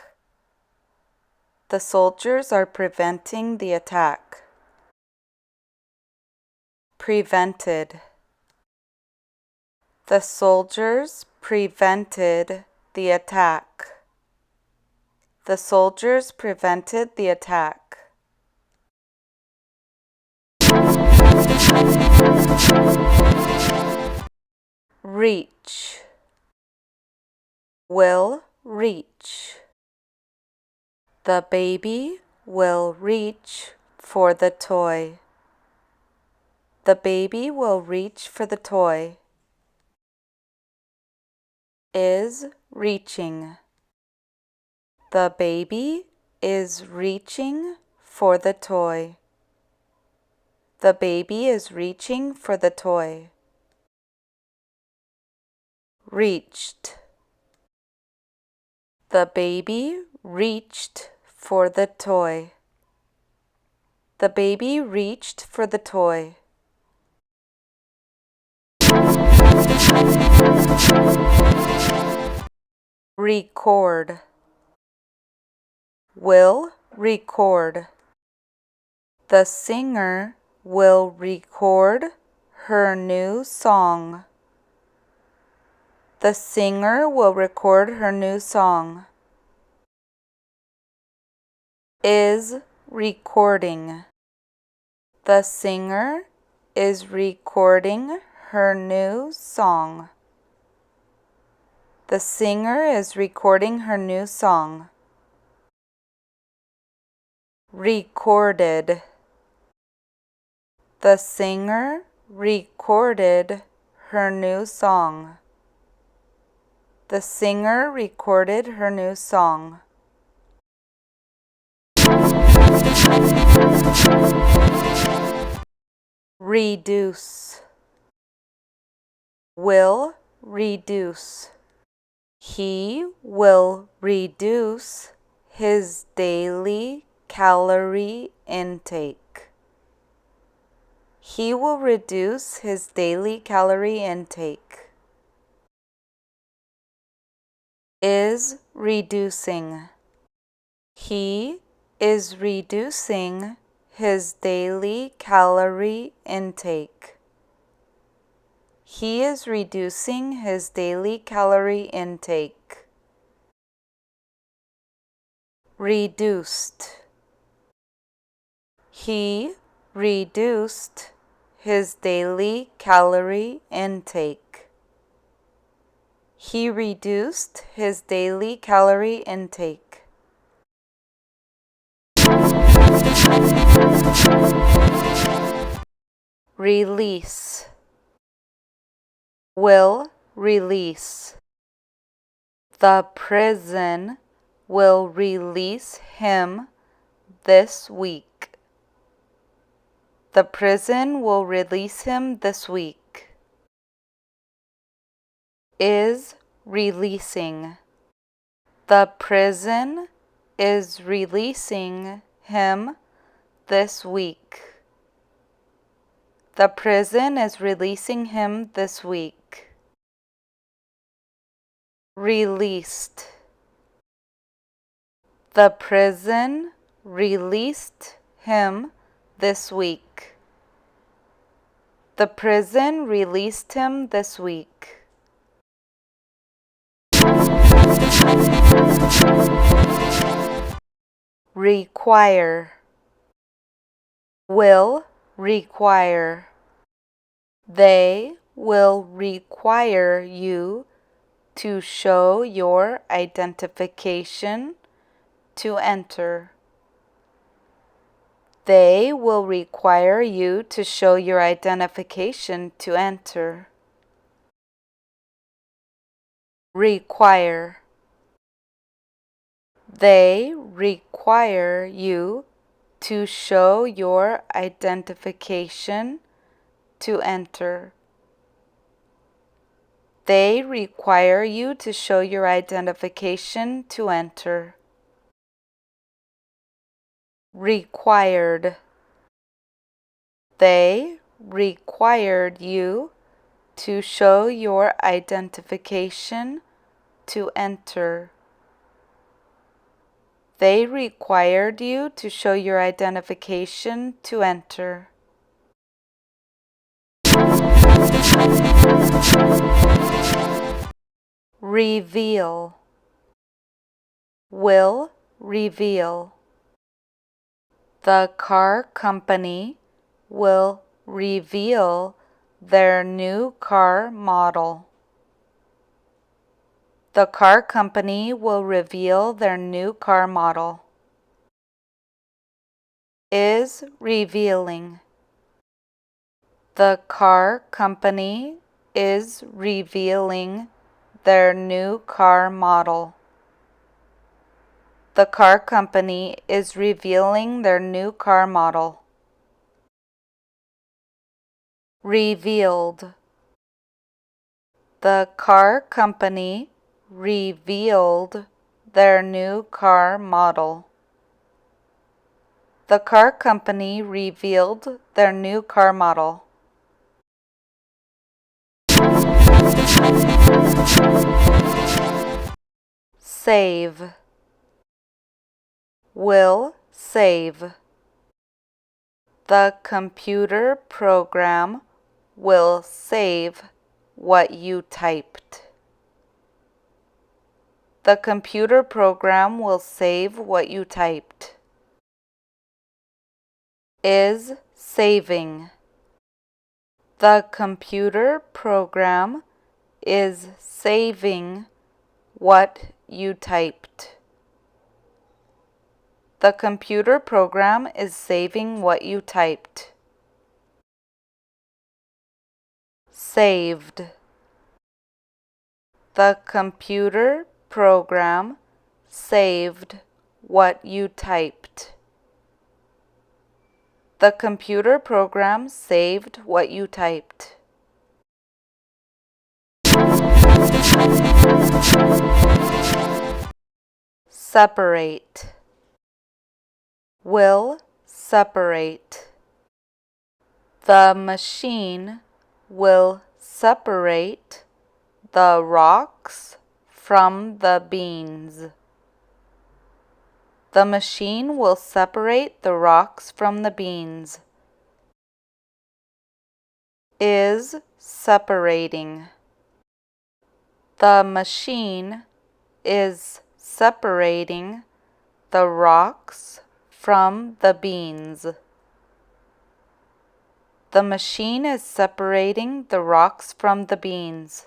The soldiers are preventing the attack. Prevented. The soldiers prevented the attack. The soldiers prevented the attack. Reach. Will reach. The baby will reach for the toy. The baby will reach for the toy. Is reaching. The baby is reaching for the toy. The baby is reaching for the toy. Reached. The baby reached for the toy. The baby reached for the toy. Record. Will record. The singer will record her new song. The singer will record her new song. Is recording. The singer is recording her new song. The singer is recording her new song. Recorded. The singer recorded her new song. The singer recorded her new song. Reduce. Will reduce. He will reduce his daily calorie intake. He will reduce his daily calorie intake. Is reducing. He is reducing his daily calorie intake. He is reducing his daily calorie intake. Reduced. He reduced his daily calorie intake. He reduced his daily calorie intake. Release. Will release. The prison will release him this week. The prison will release him this week. Is releasing. The prison is releasing him this week. The prison is releasing him this week. Released. The prison released him this week. The prison released him this week. Require. Will require. They will require you to show your identification to enter. They will require you to show your identification to enter. Require. They require you to show your identification to enter. They require you to show your identification to enter. Required. They required you to show your identification to enter. They required you to show your identification to enter. Reveal. Will reveal. The car company will reveal their new car model. The car company will reveal their new car model. Is revealing. The car company is revealing their new car model. The car company is revealing their new car model. Revealed. The car company revealed their new car model. The car company revealed their new car model. Save. Will save. The computer program will save what you typed. The computer program will save what you typed. Is saving. The computer program is saving what you typed. The computer program is saving what you typed. Saved. The computer program saved what you typed. The computer program saved what you typed. Separate. Will separate. The machine will separate the rocks from the beans. The machine will separate the rocks from the beans. Is separating. The machine is separating the rocks from the beans. The machine is separating the rocks from the beans.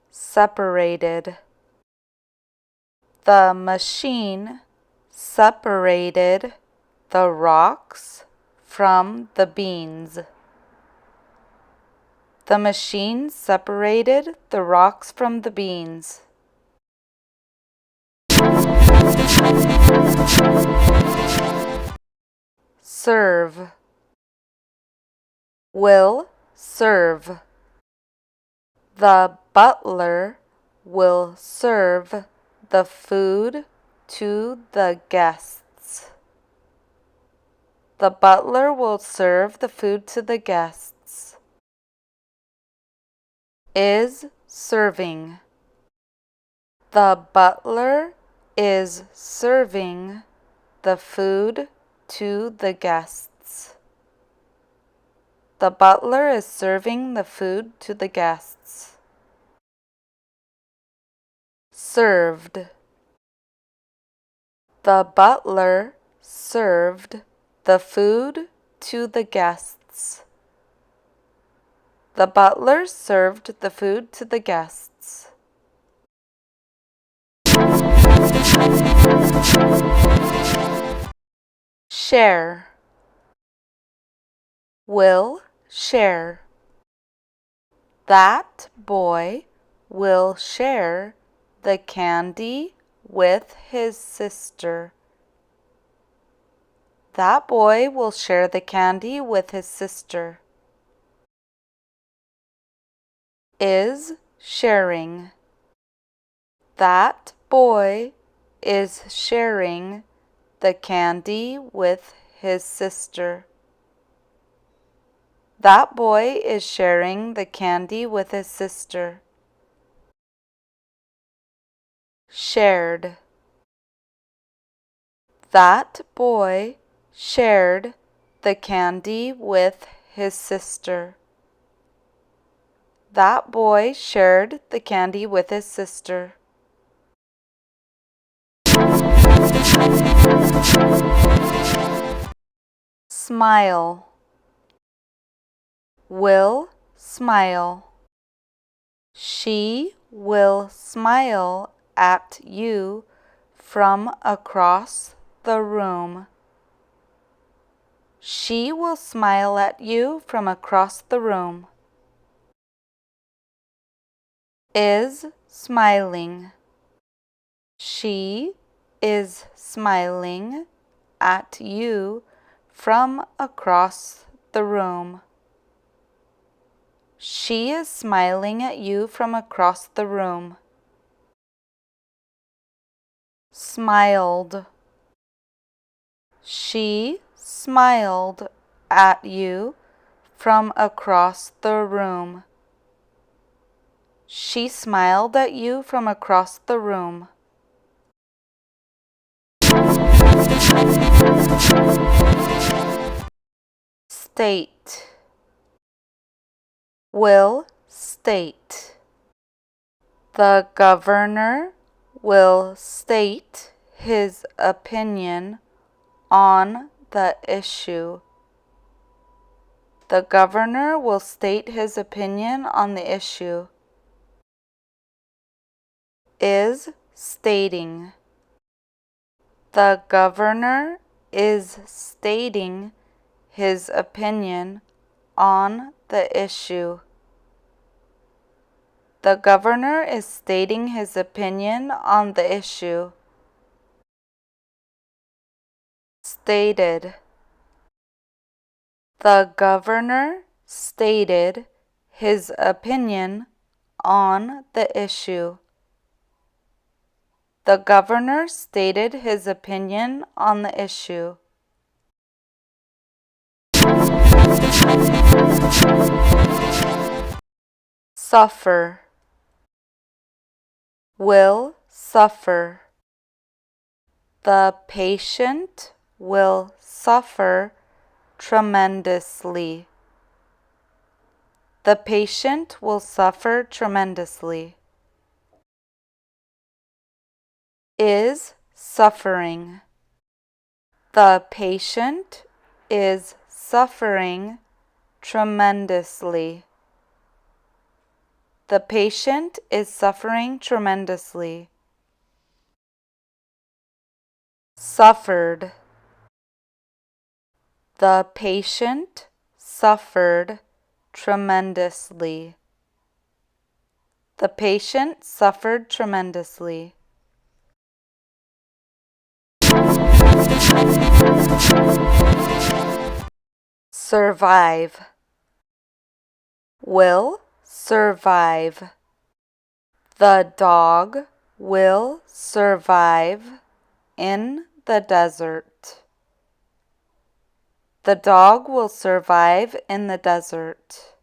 Separated. The machine separated the rocks from the beans. The machine separated the rocks from the beans. Serve. Will serve. The butler will serve the food to the guests. The butler will serve the food to the guests. Is serving. The butler is serving the food to the guests. The butler is serving the food to the guests. Served. The butler served the food to the guests. The butler served the food to the guests. Share. Will share. That boy will share the candy with his sister. That boy will share the candy with his sister. Is sharing. That boy is sharing the candy with his sister. That boy is sharing the candy with his sister. Shared. That boy shared the candy with his sister. That boy shared the candy with his sister. Smile. Will smile. She will smile at you from across the room. She will smile at you from across the room. Is smiling. She is smiling at you from across the room. She is smiling at you from across the room. Smiled. She smiled at you from across the room. She smiled at you from across the room. State. Will state. The governor will state his opinion on the issue. The governor will state his opinion on the issue. Is stating. The governor is stating his opinion on the issue. The governor is stating his opinion on the issue. Stated. The governor stated his opinion on the issue. The governor stated his opinion on the issue. Suffer. Will suffer. The patient will suffer tremendously. The patient will suffer tremendously. Is suffering. The patient is suffering tremendously. The patient is suffering tremendously. Suffered. The patient suffered tremendously. The patient suffered tremendously. Survive. Will survive. The dog will survive in the desert. The dog will survive in the desert.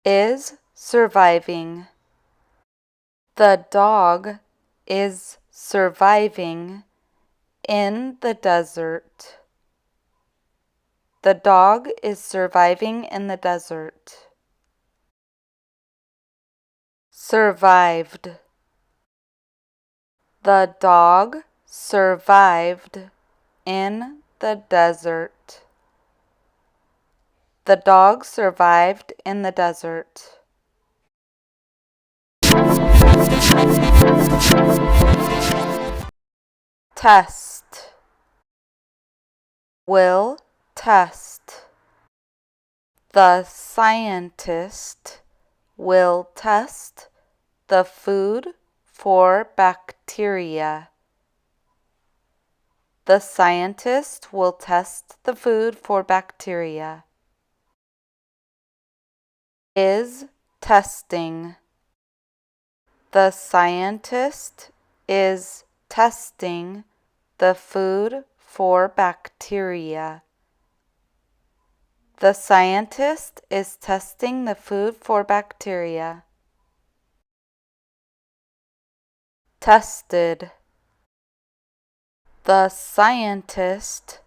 Is surviving. The dog is surviving in the desert. The dog is surviving in the desert. Survived. The dog survived in the desert. The dog survived in the desert. Test. Will test. The scientist will test the food for bacteria. The scientist will test the food for bacteria. Is testing. The scientist is testing the food for bacteria. The scientist is testing the food for bacteria. Tested. The scientist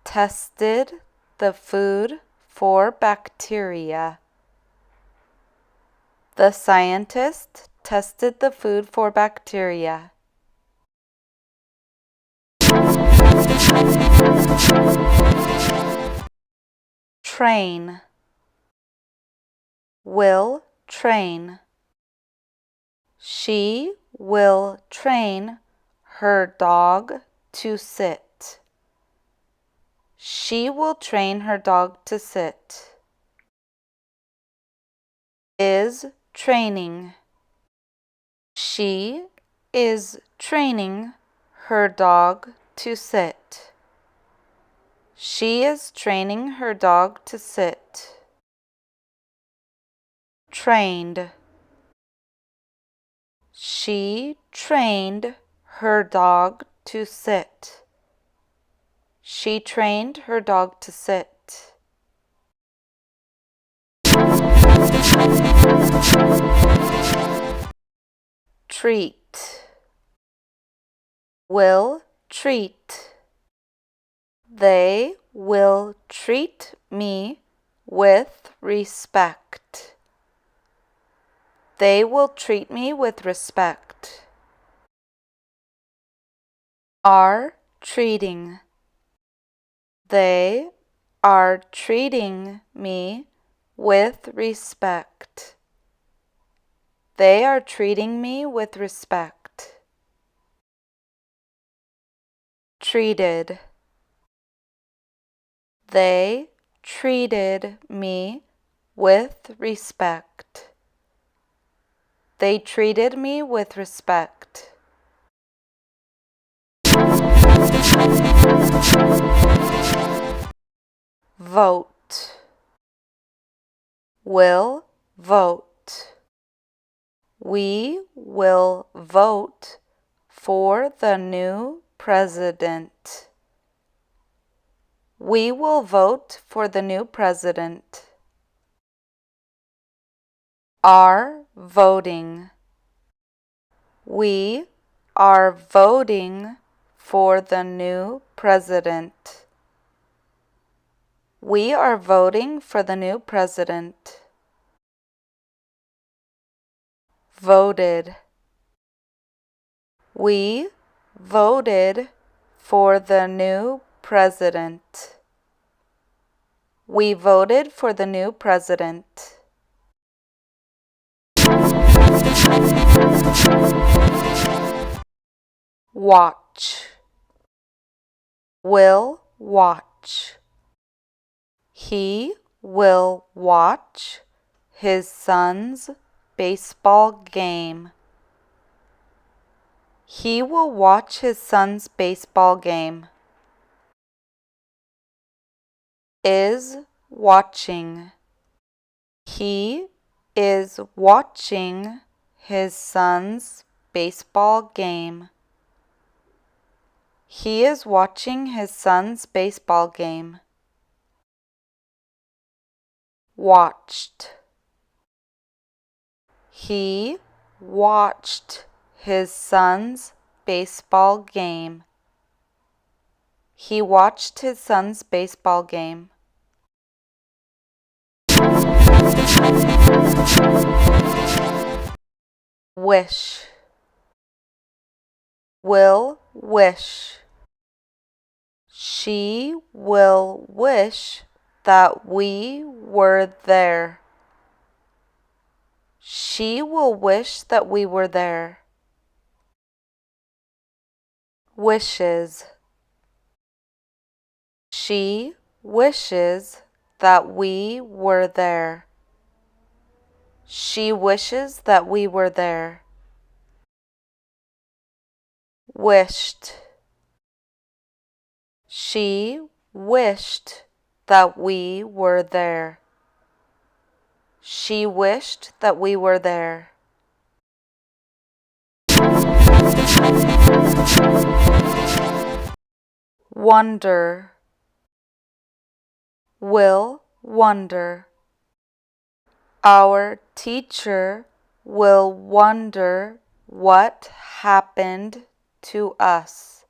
tested the food for bacteria. The scientist tested the food for bacteria. Train. Will train. She will train her dog to sit. She will train her dog to sit. Is training. She is training her dog to sit. She is training her dog to sit. Trained. She trained her dog to sit. She trained her dog to sit. Treat. Will treat. They will treat me with respect. They will treat me with respect. Are treating. They are treating me with respect. They are treating me with respect. Treated. They treated me with respect. They treated me with respect. Vote. Will vote. We will vote for the new president. We will vote for the new president. Are voting. We are voting for the new president. We are voting for the new president. Voted. We voted for the new president. We voted for the new president. Watch. Will watch. He will watch his son's baseball game. He will watch his son's baseball game. Is watching. He is watching his son's baseball game. He is watching his son's baseball game. Watched. He watched his son's baseball game. He watched his son's baseball game. Wish. Will wish. She will wish that we were there. She will wish that we were there. Wishes. She wishes that we were there. She wishes that we were there. Wished. She wished that we were there. She wished that we were there. Wonder. Will wonder. Our teacher will wonder what happened to us.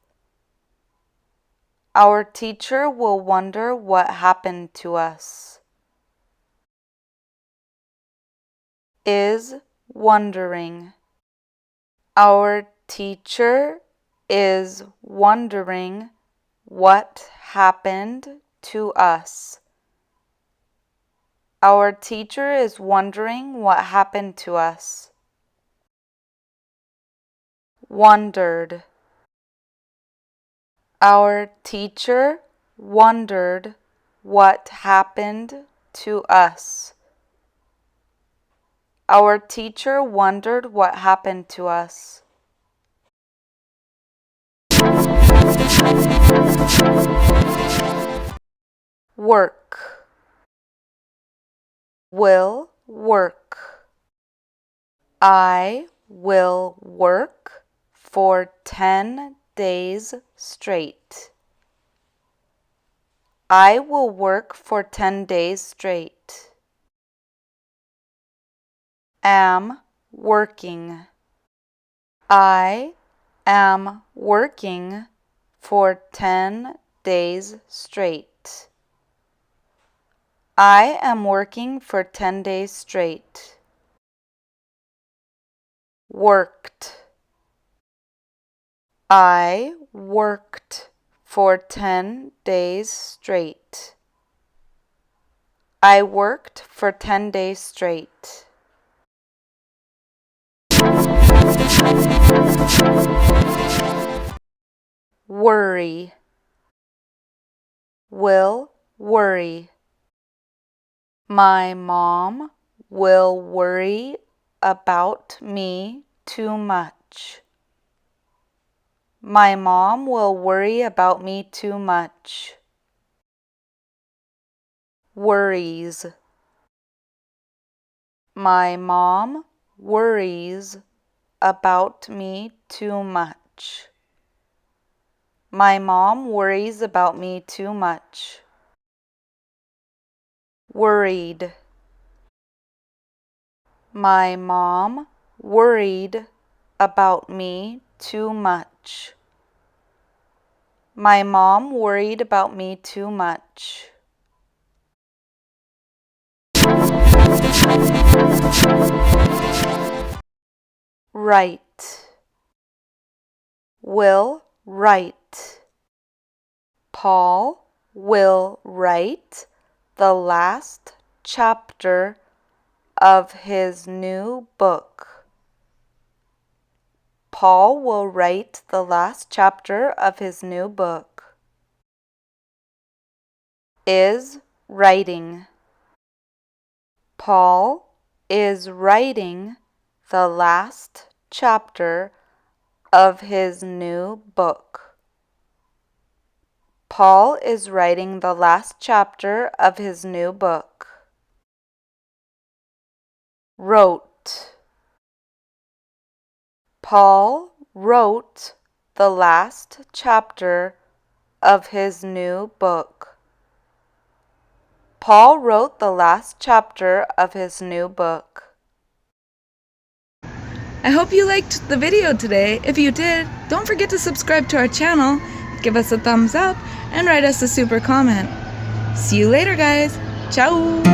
Our teacher will wonder what happened to us. Is wondering. Our teacher is wondering what happened to us. Our teacher is wondering what happened to us. Wondered. Our teacher wondered what happened to us. Our teacher wondered what happened to us. Work. Will work. I will work for 10 days straight. I will work for 10 days straight. Am working. I am working for 10 days straight. I am working for 10 days straight. Worked. I worked for 10 days straight. I worked for 10 days straight. Worry. Will worry. My mom will worry about me too much. My mom will worry about me too much. Worries. My mom worries about me too much. My mom worries about me too much. Worried. My mom worried about me too much. My mom worried about me too much. Write. Will write. Paul will write the last chapter of his new book. Paul will write the last chapter of his new book. Is writing. Paul is writing the last chapter of his new book. Paul is writing the last chapter of his new book. Wrote. Paul wrote the last chapter of his new book. Paul wrote the last chapter of his new book. I hope you liked the video today. If you did, don't forget to subscribe to our channel, give us a thumbs up, and write us a super comment. See you later, guys. Ciao!